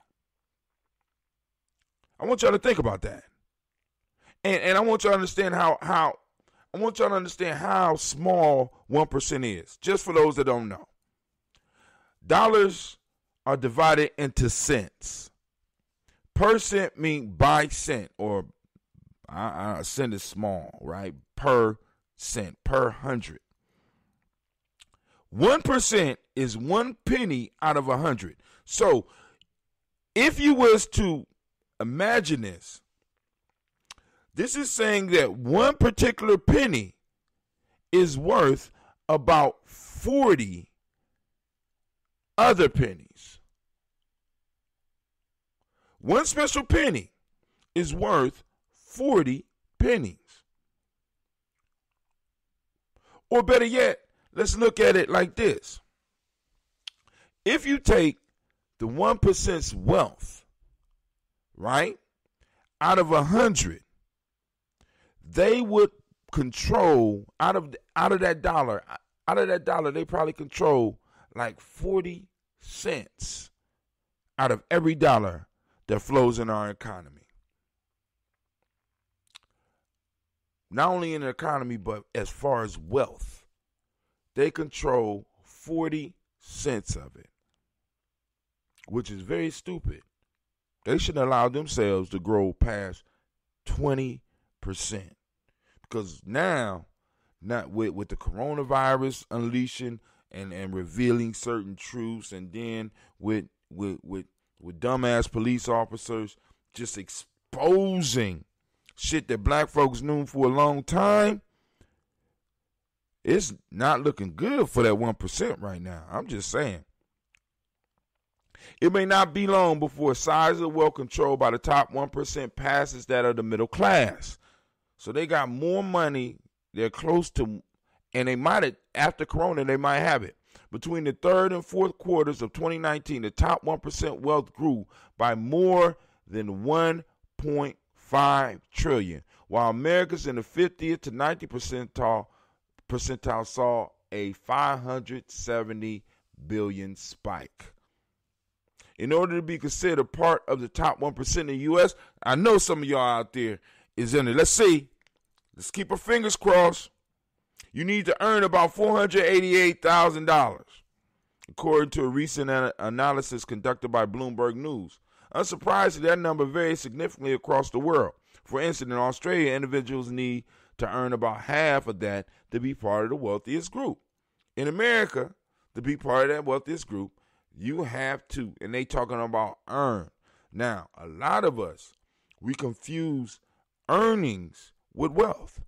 I want y'all to think about that. And I want y'all to understand how small 1% is, just for those that don't know. Dollars are divided into cents. Per cent means by cent, or cent is small, right? Per cent, per 100. 1% is 1 penny out of 100. So if you was to imagine this is saying that one particular penny is worth about 40 other pennies. One special penny is worth 40 pennies. Or better yet, let's look at it like this. If you take the 1%'s wealth, right, out of 100, they would control out of that dollar, they probably control like 40 cents out of every dollar that flows in our economy. Not only in the economy, but as far as wealth, they control 40 cents of it, which is very stupid. They shouldn't allow themselves to grow past 20%. Because now, not with the coronavirus unleashing and revealing certain truths, and then with dumbass police officers just exposing shit that black folks knew for a long time, it's not looking good for that 1% right now. I'm just saying. It may not be long before size of the wealth controlled by the top 1% passes that of the middle class. So they got more money. They're close to, and they might have, after Corona, they might have it. Between the third and fourth quarters of 2019, the top 1% wealth grew by more than 1.5 trillion, while Americans in the 50th to 90th percentile saw a 570 billion spike. In order to be considered part of the top 1% in the U.S., I know some of y'all out there is in it. Let's see. Let's keep our fingers crossed. You need to earn about $488,000, according to a recent analysis conducted by Bloomberg News. Unsurprisingly, that number varies significantly across the world. For instance, in Australia, individuals need to earn about half of that to be part of the wealthiest group. In America, to be part of that wealthiest group, you have to, and they talking about earn. Now, a lot of us, we confuse earnings with wealth,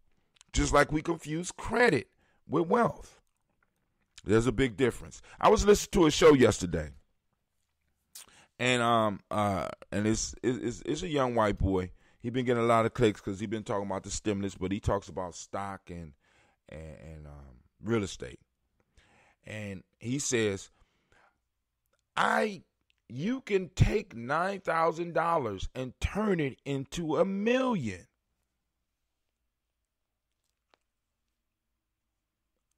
just like we confuse credit with wealth. There's a big difference. I was listening to a show yesterday, and it's a young white boy. He been getting a lot of clicks because he been talking about the stimulus, but he talks about stock and real estate, and he says, you can take $9,000 and turn it into $1 million.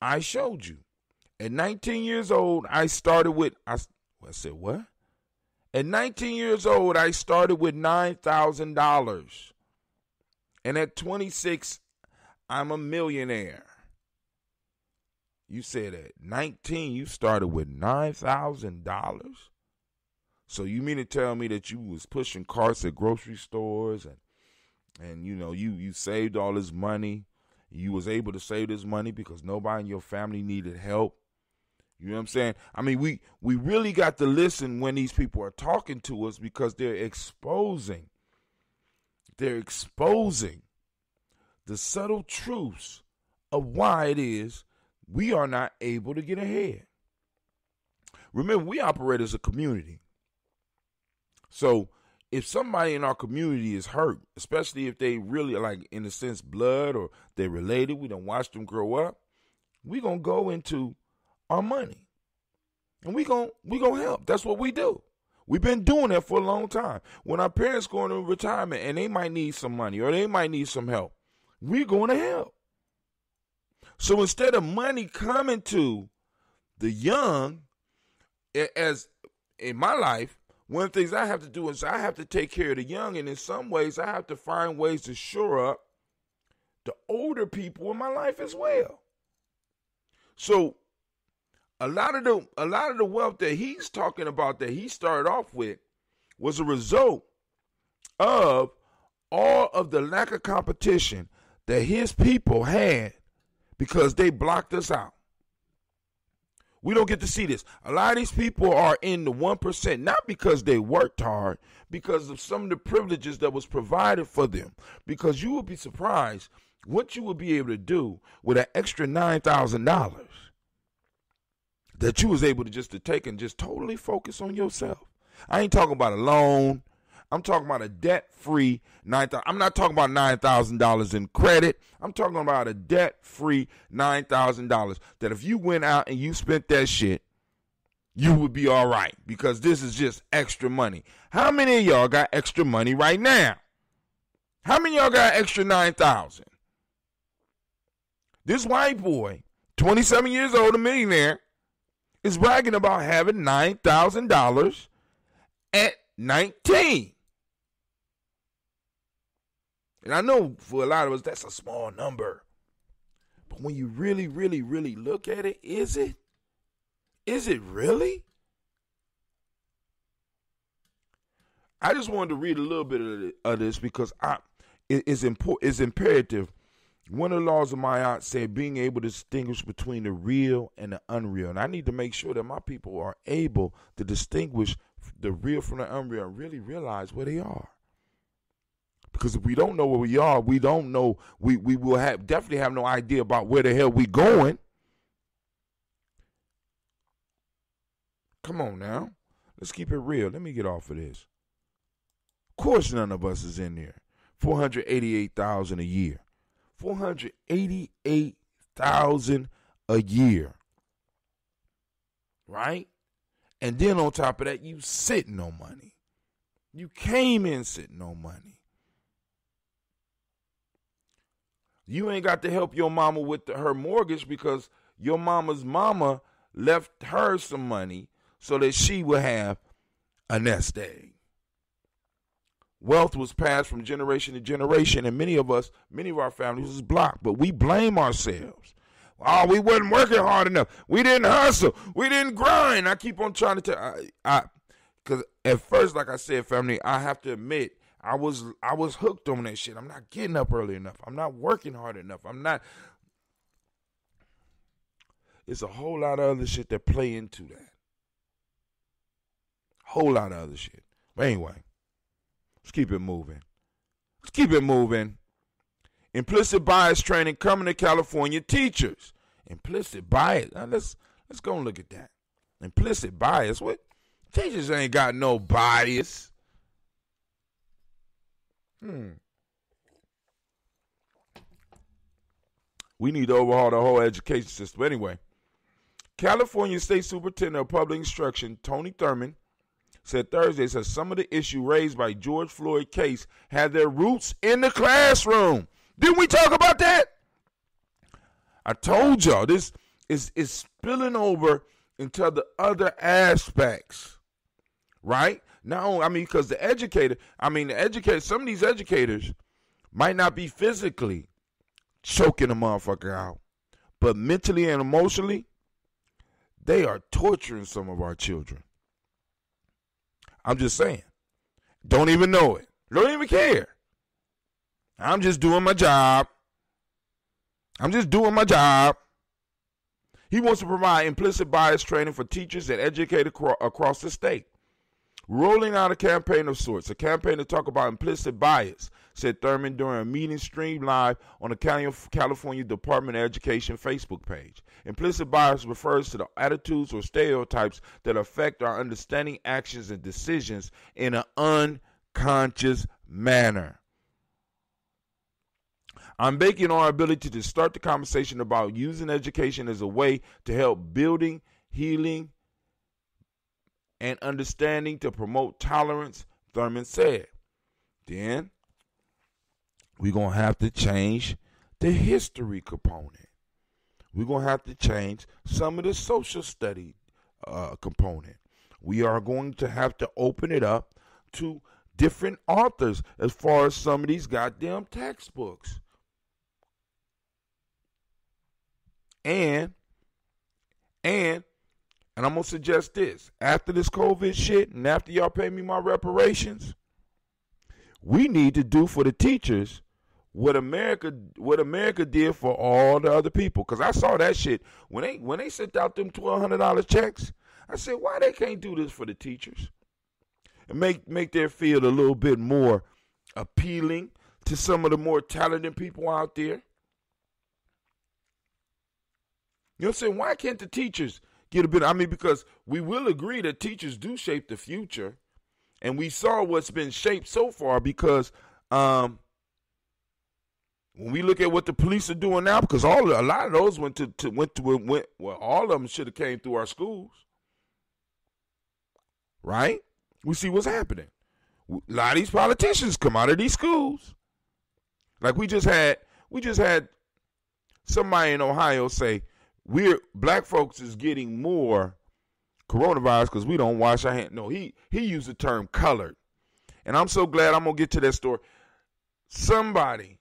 I showed you. At 19 years old, I started with, I said, what? At 19 years old, I started with $9,000. And at 26, I'm a millionaire. You said at 19, you started with $9,000? So you mean to tell me that you was pushing carts at grocery stores and you know, you saved all this money. You was able to save this money because nobody in your family needed help. You know what I'm saying? I mean, we really got to listen when these people are talking to us because they're exposing the subtle truths of why it is we are not able to get ahead. Remember, we operate as a community. So if somebody in our community is hurt, especially if they really like, in a sense, blood or they're related, we done watch them grow up, we going to go into our money. And we gonna help. That's what we do. We've been doing that for a long time. When our parents go into retirement and they might need some money or they might need some help, we're going to help. So instead of money coming to the young, as in my life, one of the things I have to do is I have to take care of the young, and in some ways I have to find ways to shore up the older people in my life as well. So a lot of the wealth that he's talking about that he started off with was a result of all of the lack of competition that his people had because they blocked us out. We don't get to see this. A lot of these people are in the 1%, not because they worked hard, because of some of the privileges that was provided for them. Because you will be surprised what you will be able to do with an extra $9,000 that you was able to take and just totally focus on yourself. I ain't talking about a loan. I'm talking about a debt-free $9,000. I'm not talking about $9,000 in credit. I'm talking about a debt-free $9,000 that if you went out and you spent that shit, you would be all right because this is just extra money. How many of y'all got extra money right now? How many of y'all got extra $9,000? This white boy, 27 years old, a millionaire, is bragging about having $9,000 at 19. And I know for a lot of us, that's a small number. But when you really, really, really look at it, is it? Is it really? I just wanted to read a little bit of this because it's imperative. One of the laws of my aunt said being able to distinguish between the real and the unreal. And I need to make sure that my people are able to distinguish the real from the unreal and really realize where they are. Because if we don't know where we are, we don't know, we will definitely have no idea about where the hell we going. Come on now. Let's keep it real. Let me get off of this. Of course none of us is in there. $488,000 a year. $488,000 a year. Right? And then on top of that, you sitting on money. You came in sitting on money. You ain't got to help your mama with her mortgage because your mama's mama left her some money so that she would have a nest egg. Wealth was passed from generation to generation, and many of our families was blocked, but we blame ourselves. Oh, we wasn't working hard enough. We didn't hustle. We didn't grind. I keep on trying to tell, because at first, like I said, family, I have to admit, I was hooked on that shit. I'm not getting up early enough. I'm not working hard enough. It's a whole lot of other shit that play into that. Whole lot of other shit. But anyway, let's keep it moving. Implicit bias training coming to California teachers. Implicit bias. Now let's go and look at that. Implicit bias. What? Teachers ain't got no bias. We need to overhaul the whole education system. Anyway, California State Superintendent of Public Instruction, Tony Thurmond, said Thursday some of the issue raised by George Floyd case had their roots in the classroom. Didn't we talk about that? I told y'all this is spilling over into the other aspects, right? Not only, because some of these educators might not be physically choking a motherfucker out, but mentally and emotionally, they are torturing some of our children. I'm just saying. Don't even know it. Don't even care. I'm just doing my job. He wants to provide implicit bias training for teachers and educators across the state. Rolling out a campaign of sorts, a campaign to talk about implicit bias, said Thurmond during a meeting streamed live on the California Department of Education Facebook page. Implicit bias refers to the attitudes or stereotypes that affect our understanding, actions, and decisions in an unconscious manner. I'm banking on our ability to start the conversation about using education as a way to help building, healing, and understanding to promote tolerance, Thurmond said. Then we're going to have to change the history component. We're going to have to change some of the social study component. We are going to have to open it up to different authors as far as some of these goddamn textbooks. And I'm going to suggest this. After this COVID shit and after y'all pay me my reparations, we need to do for the teachers what America did for all the other people. Because I saw that shit. When they sent out them $1,200 checks, I said, why they can't do this for the teachers? And make their field a little bit more appealing to some of the more talented people out there. You know what I'm saying? Why can't the teachers get a bit? Because we will agree that teachers do shape the future, and we saw what's been shaped so far. Because when we look at what the police are doing now, because a lot of those went all of them should have came through our schools, right? We see what's happening. A lot of these politicians come out of these schools. Like we just had somebody in Ohio say, black folks is getting more coronavirus because we don't wash our hands. No, he used the term colored. And I'm so glad I'm going to get to that story. Somebody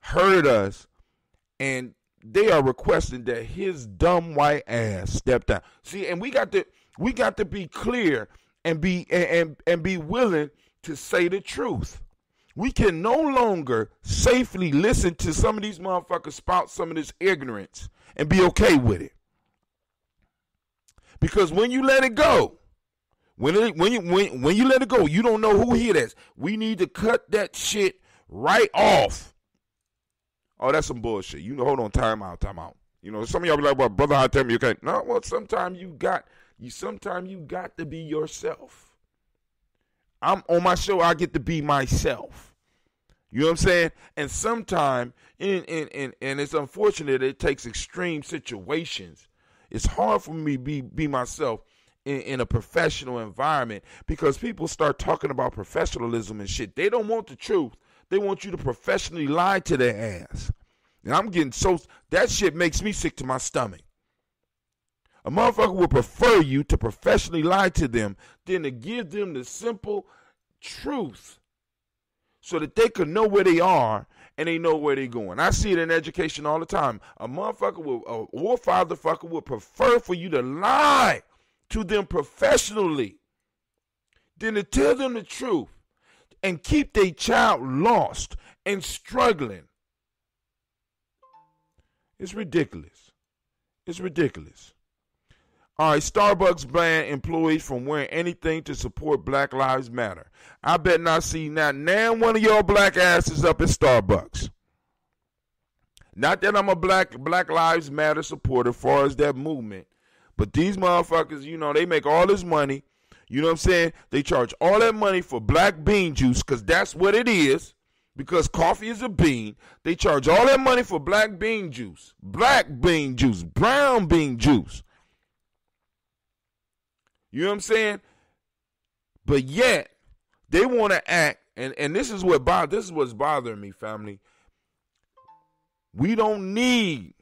heard us and they are requesting that his dumb white ass step down. See, and we got to be clear and be willing to say the truth. We can no longer safely listen to some of these motherfuckers spout some of this ignorance and be okay with it. Because when you let it go, when you let it go, you don't know who hit us. We need to cut that shit right off. Oh, that's some bullshit. Hold on, time out. You know, some of y'all be like, well, brother, I tell me you can't. No, well, sometimes you got Sometimes you got to be yourself. I'm on my show, I get to be myself. You know what I'm saying? And sometimes, and it's unfortunate, it takes extreme situations. It's hard for me to be myself in a professional environment because people start talking about professionalism and shit. They don't want the truth. They want you to professionally lie to their ass. And I'm getting that shit makes me sick to my stomach. A motherfucker would prefer you to professionally lie to them than to give them the simple truth so that they can know where they are and they know where they're going. I see it in education all the time. A motherfucker or fatherfucker would prefer for you to lie to them professionally than to tell them the truth and keep their child lost and struggling. It's ridiculous. It's ridiculous. All right, Starbucks ban employees from wearing anything to support Black Lives Matter. I bet not see not one of your black asses up at Starbucks. Not that I'm a Black Lives Matter supporter as far as that movement, but these motherfuckers, you know, they make all this money. You know what I'm saying? They charge all that money for black bean juice because that's what it is. Because coffee is a bean. They charge all that money for black bean juice, brown bean juice. You know what I'm saying? But yet, they want to act, and this is what's bothering me, family. We don't need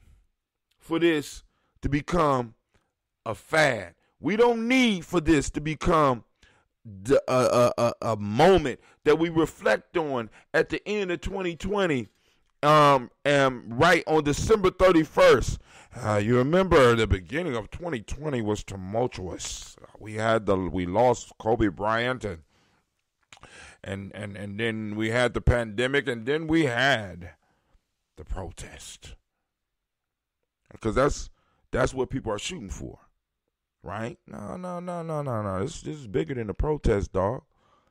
for this to become a fad. We don't need for this to become a moment that we reflect on at the end of 2020, and right on December 31st. You remember the beginning of 2020 was tumultuous. We lost Kobe Bryant, and then we had the pandemic, and then we had the protest. Because that's what people are shooting for, right? No. This is bigger than the protest, dog.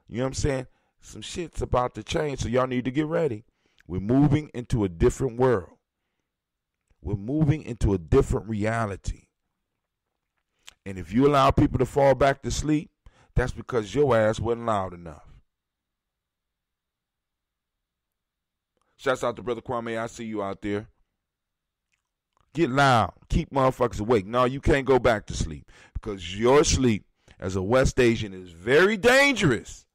You know what I'm saying? Some shit's about to change, so y'all need to get ready. We're moving into a different world. We're moving into a different reality. And if you allow people to fall back to sleep, that's because your ass wasn't loud enough. Shouts out to Brother Kwame. I see you out there. Get loud. Keep motherfuckers awake. No, you can't go back to sleep because your sleep as a West Asian is very dangerous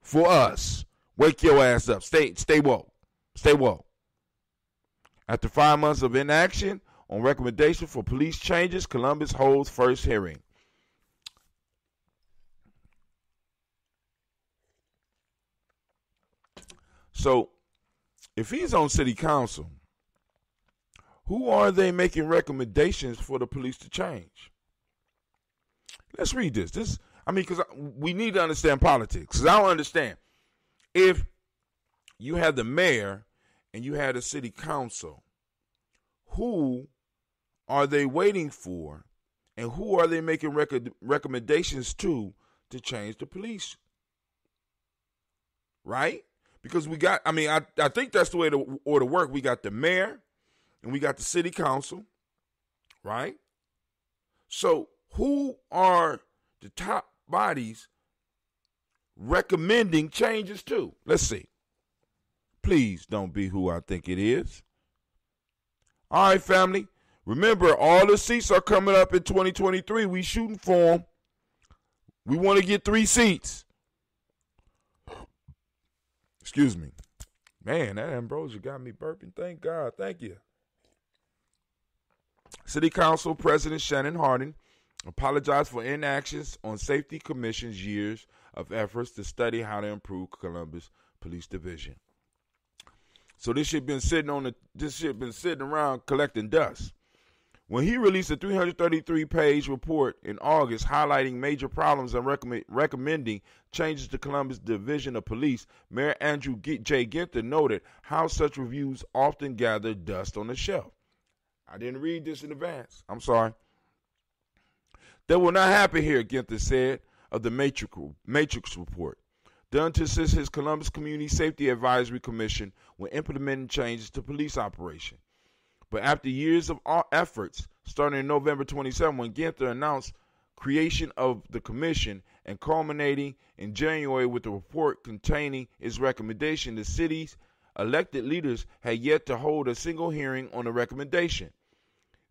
for us. Wake your ass up. Stay woke. Stay woke. After 5 months of inaction on recommendation for police changes, Columbus holds first hearing. So, if he's on city council, who are they making recommendations for the police to change? Let's read this. Because we need to understand politics. Because I don't understand. If you had the mayor and you had a city council, who are they waiting for, and who are they making recommendations to change the police? Right? Because I think that's the way the order work. We got the mayor and we got the city council, right? So who are the top bodies recommending changes to? Let's see. Please don't be who I think it is. All right, family. Remember, all the seats are coming up in 2023. We shooting for them. We want to get 3 seats. Excuse me. Man, that ambrosia got me burping. Thank God. Thank you. City Council President Shannon Harding apologized for inactions on Safety Commission's years of efforts to study how to improve Columbus Police Division. So this shit been sitting around collecting dust. When he released a 333-page report in August highlighting major problems and recommending changes to Columbus Division of Police, Mayor Andrew J. Ginther noted how such reviews often gather dust on the shelf. I didn't read this in advance. I'm sorry. That will not happen here, Ginther said of the Matrix report, done to assist his Columbus Community Safety Advisory Commission when implementing changes to police operation. But after years of efforts, starting in November 27, when Ginther announced creation of the commission, and culminating in January with a report containing its recommendation, the city's elected leaders had yet to hold a single hearing on the recommendation.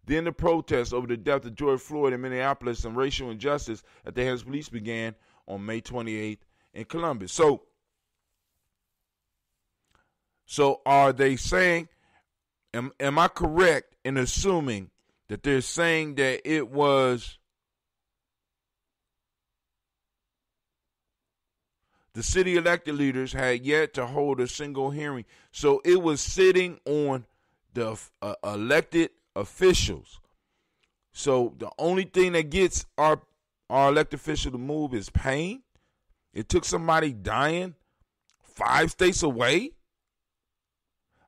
Then the protests over the death of George Floyd in Minneapolis and racial injustice at the hands of police began on May 28th in Columbus. So are they saying, am I correct in assuming that they're saying that it was the city elected leaders had yet to hold a single hearing? So it was sitting on the elected officials. So the only thing that gets our elected official to move is pain. It took somebody dying 5 states away.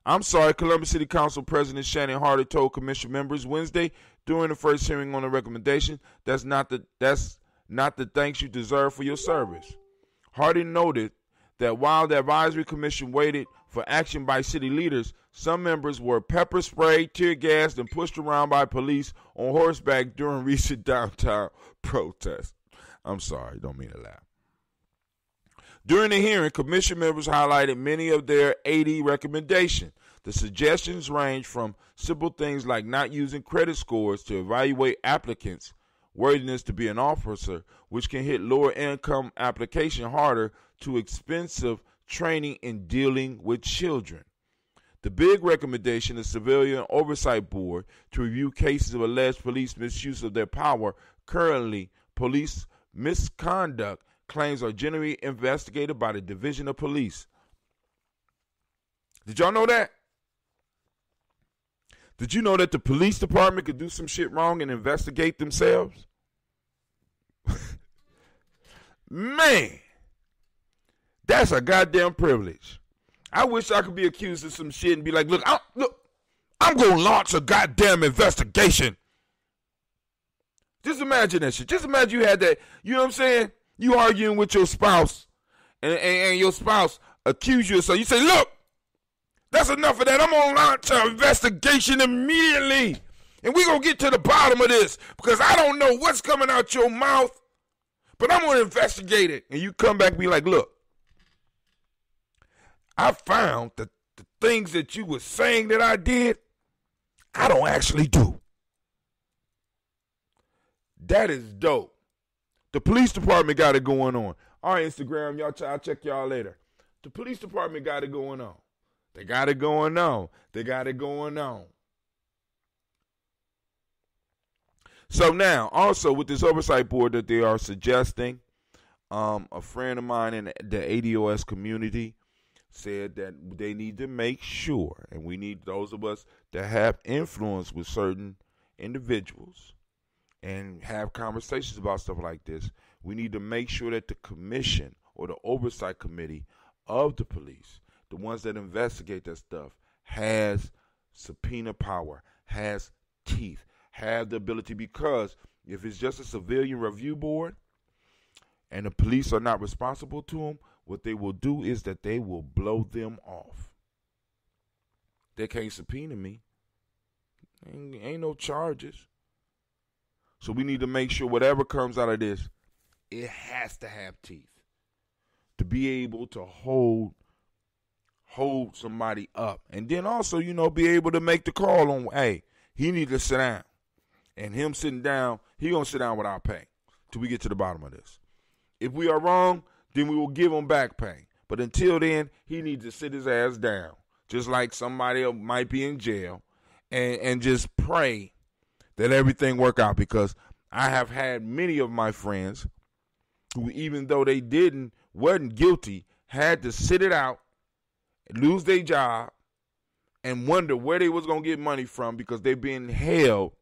I'm sorry, Columbus City Council President Shannon Harder told commission members Wednesday during the first hearing on the recommendation, that's not the thanks you deserve for your service. Harder noted that while the advisory commission waited for action by city leaders, some members were pepper sprayed, tear gassed, and pushed around by police on horseback during recent downtown protests. I'm sorry, don't mean to laugh. During the hearing, commission members highlighted many of their 80 recommendations. The suggestions range from simple things like not using credit scores to evaluate applicants' worthiness to be an officer, which can hit lower income application harder, to expensive training in dealing with children. The big recommendation is Civilian Oversight Board to review cases of alleged police misuse of their power. Currently, police misconduct claims are generally investigated by the Division of Police. Did y'all know that? Did you know that the police department could do some shit wrong and investigate themselves? Man, that's a goddamn privilege. I wish I could be accused of some shit and be like, look, I'm going to launch a goddamn investigation. Just imagine that shit. Just imagine you had that, you know what I'm saying? You arguing with your spouse, and your spouse accuse you. So you say, look, that's enough of that. I'm going to launch an investigation immediately. And we're going to get to the bottom of this because I don't know what's coming out your mouth, but I'm going to investigate it. And you come back and be like, look, I found that the things that you were saying that I did, I don't actually do. That is dope. The police department got it going on. All right, Instagram, I'll check y'all later. The police department got it going on. They got it going on. They got it going on. So now, also with this oversight board that they are suggesting, a friend of mine in the ADOS community said that they need to make sure, and we need those of us that have influence with certain individuals and have conversations about stuff like this, we need to make sure that the commission or the oversight committee of the police, the ones that investigate that stuff, has subpoena power, has teeth, have the ability, because if it's just a civilian review board and the police are not responsible to them, what they will do is that they will blow them off. They can't subpoena me. Ain't no charges. So we need to make sure whatever comes out of this, it has to have teeth to be able to hold somebody up. And then also, be able to make the call on, hey, he needs to sit down. And him sitting down, he going to sit down without pay till we get to the bottom of this. If we are wrong, then we will give him back pay. But until then, he needs to sit his ass down, just like somebody else might be in jail, and just pray that everything work out, because I have had many of my friends who, even though they wasn't guilty, had to sit it out, lose their job, and wonder where they was going to get money from because they being held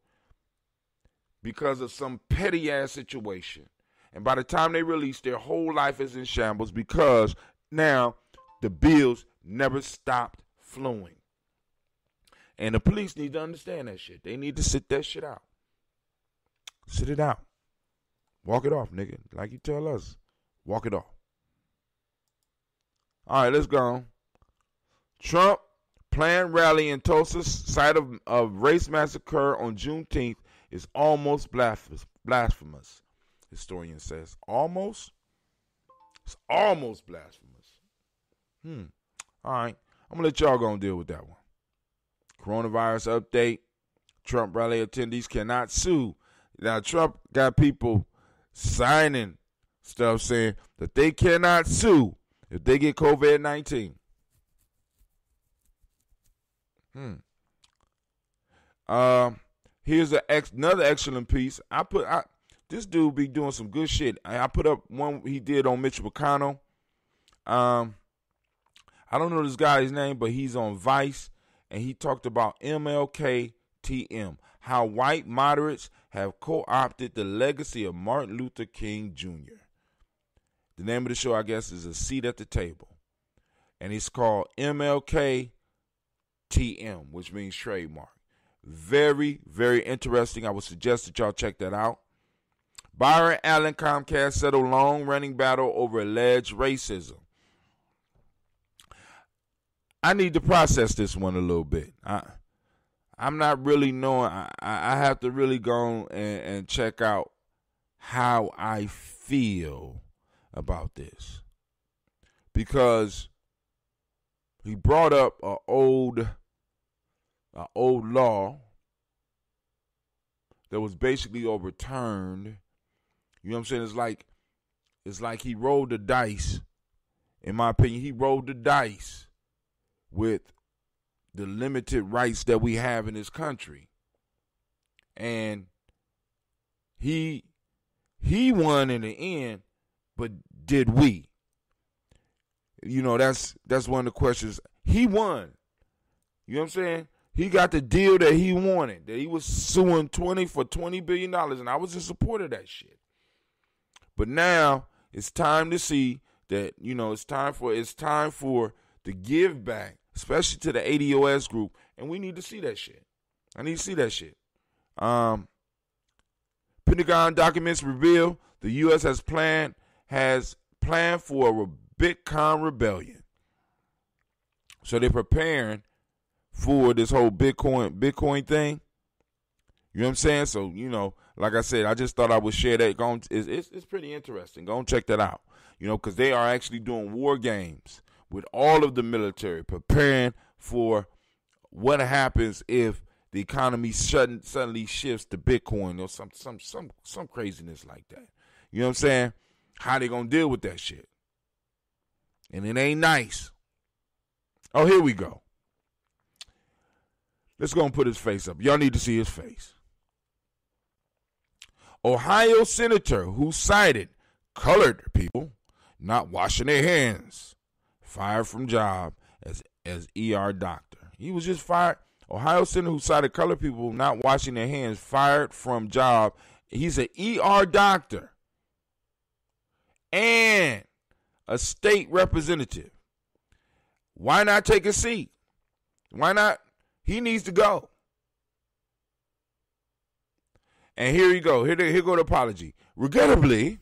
because of some petty ass situation. And by the time they release, their whole life is in shambles because now the bills never stopped flowing. And the police need to understand that shit. They need to sit that shit out. Sit it out. Walk it off, nigga. Like you tell us. Walk it off. All right, let's go on. Trump planned rally in Tulsa, site of race massacre on Juneteenth, is almost blasphemous. historian says. Almost? It's almost blasphemous. All right. I'm going to let y'all go and deal with that one. Coronavirus update. Trump rally attendees cannot sue. Now, Trump got people signing stuff saying that they cannot sue if they get COVID-19. Here's another excellent piece. This dude be doing some good shit. I put up one he did on Mitch McConnell. I don't know this guy's name, but he's on Vice, and he talked about MLK TM, how white moderates have co-opted the legacy of Martin Luther King Jr. The name of the show, I guess, is A Seat at the Table, and it's called MLK TM, which means trademark. Very, very interesting. I would suggest that y'all check that out. Byron Allen Comcast settled long-running battle over alleged racism. I need to process this one a little bit. I'm not really knowing. I have to really go and check out how I feel about this. Because he brought up an old law that was basically overturned. You know what I'm saying? It's like he rolled the dice. In my opinion, he rolled the dice with the limited rights that we have in this country. And he won in the end, but did we? You know, that's one of the questions. He won. You know what I'm saying? He got the deal that he wanted, that he was suing for $20 billion, and I was in support of that shit. But now it's time to see that, you know, it's time for the give back, especially to the ADOS group, and we need to see that shit. I need to see that shit. Pentagon documents reveal the U.S. has planned for a Bitcoin rebellion. So they're preparing for this whole Bitcoin thing. You know what I'm saying? So, you know, like I said, I just thought I would share that. It's pretty interesting. Go and check that out. You know, because they are actually doing war games with all of the military, preparing for what happens if the economy suddenly shifts to Bitcoin or some craziness like that. You know what I'm saying? How they gonna deal with that shit? And it ain't nice. Oh, here we go. Let's go and put his face up. Y'all need to see his face. Ohio senator who cited colored people not washing their hands fired from job as ER doctor. He was just fired. Ohio senator who cited colored people not washing their hands fired from job. He's an ER doctor and a state representative. Why not take a seat? Why not? He needs to go. And here you go. Here go the apology. Regrettably,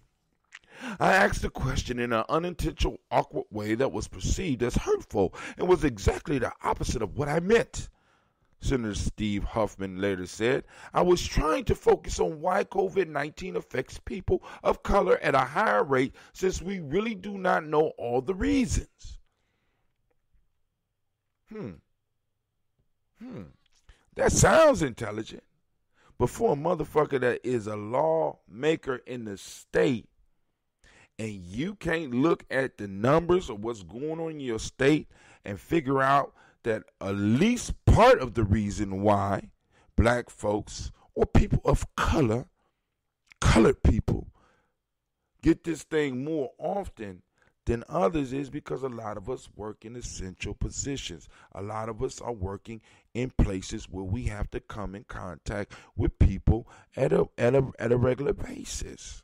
I asked the question in an unintentional, awkward way that was perceived as hurtful and was exactly the opposite of what I meant. Senator Steve Huffman later said, I was trying to focus on why COVID-19 affects people of color at a higher rate since we really do not know all the reasons. That sounds intelligent. But for a motherfucker that is a lawmaker in the state and you can't look at the numbers of what's going on in your state and figure out that at least part of the reason why black folks or people of color, colored people, get this thing more often than others is because a lot of us work in essential positions. A lot of us are working in places where we have to come in contact with people at a regular basis.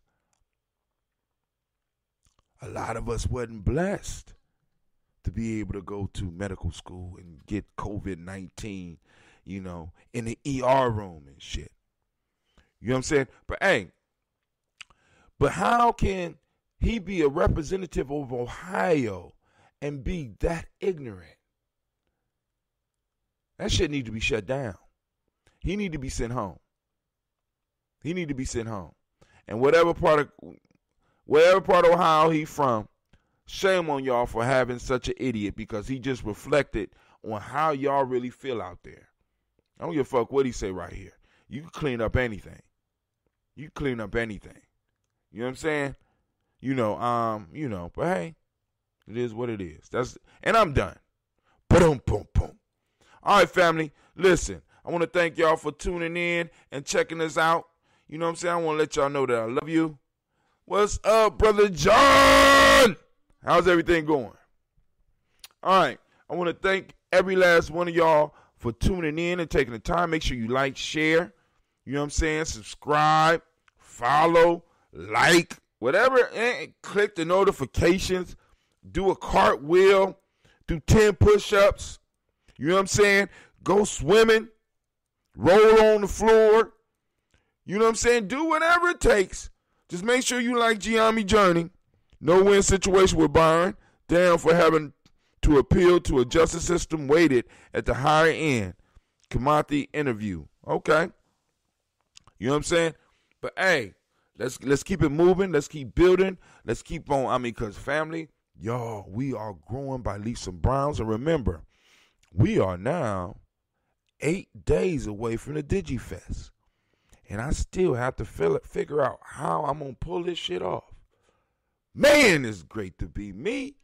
A lot of us wasn't blessed to be able to go to medical school and get COVID-19, you know, in the ER room and shit. You know what I'm saying? But hey, but how can he be a representative of Ohio and be that ignorant? That shit need to be shut down. He need to be sent home. He need to be sent home. And whatever part of Ohio he from, shame on y'all for having such an idiot, because he just reflected on how y'all really feel out there. I don't give a fuck what he say right here. You can clean up anything. You can clean up anything. You know what I'm saying? But hey, it is what it is. And I'm done. Boom, boom, boom. All right, family, listen, I want to thank y'all for tuning in and checking us out. You know what I'm saying? I want to let y'all know that I love you. What's up, Brother John? How's everything going? All right, I want to thank every last one of y'all for tuning in and taking the time. Make sure you like, share, you know what I'm saying? Subscribe, follow, like, whatever, and click the notifications. Do a cartwheel, do 10 push-ups, you know what I'm saying? Go swimming, roll on the floor, you know what I'm saying? Do whatever it takes. Just make sure you like Gye-Nyame journey. No-win situation with Byron. Down for having to appeal to a justice system weighted at the higher end. Kamathi interview. Okay. You know what I'm saying? But hey, let's keep it moving. Let's keep building. Let's keep on. Because family, y'all, we are growing by leaps and bounds. And remember, we are now 8 days away from the DigiFest. And I still have to figure out how I'm going to pull this shit off. Man, it's great to be me.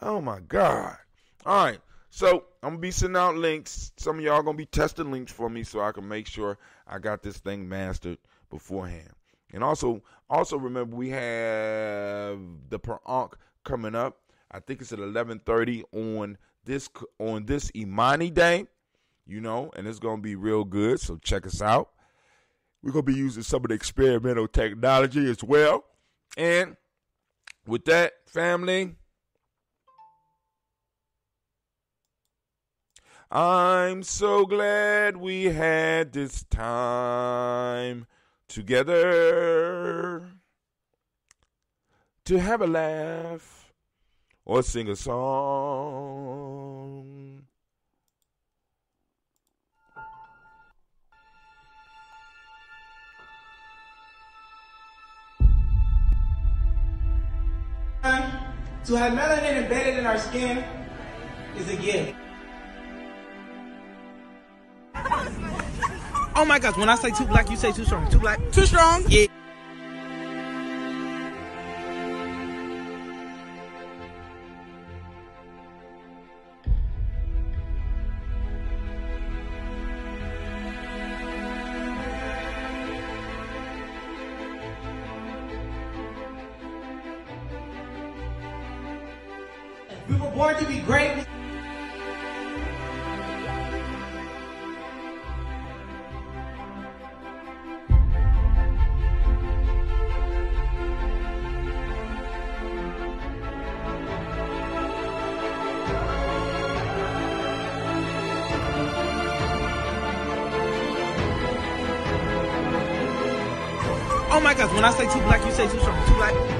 Oh, my God. All right. So I'm going to be sending out links. Some of y'all going to be testing links for me so I can make sure I got this thing mastered beforehand. And also remember, we have the Per Ankh coming up. I think it's at 11:30 on this Imani Day, and it's going to be real good. So check us out. We're going to be using some of the experimental technology as well. And with that, family, I'm so glad we had this time together to have a laugh or sing a song. To have melanin embedded in our skin is a gift. Oh my gosh, when I say too black, you say too strong. Too black? Too strong? Yeah. We were born to be great. Oh my gosh, when I say too black, you say too strong. Too black?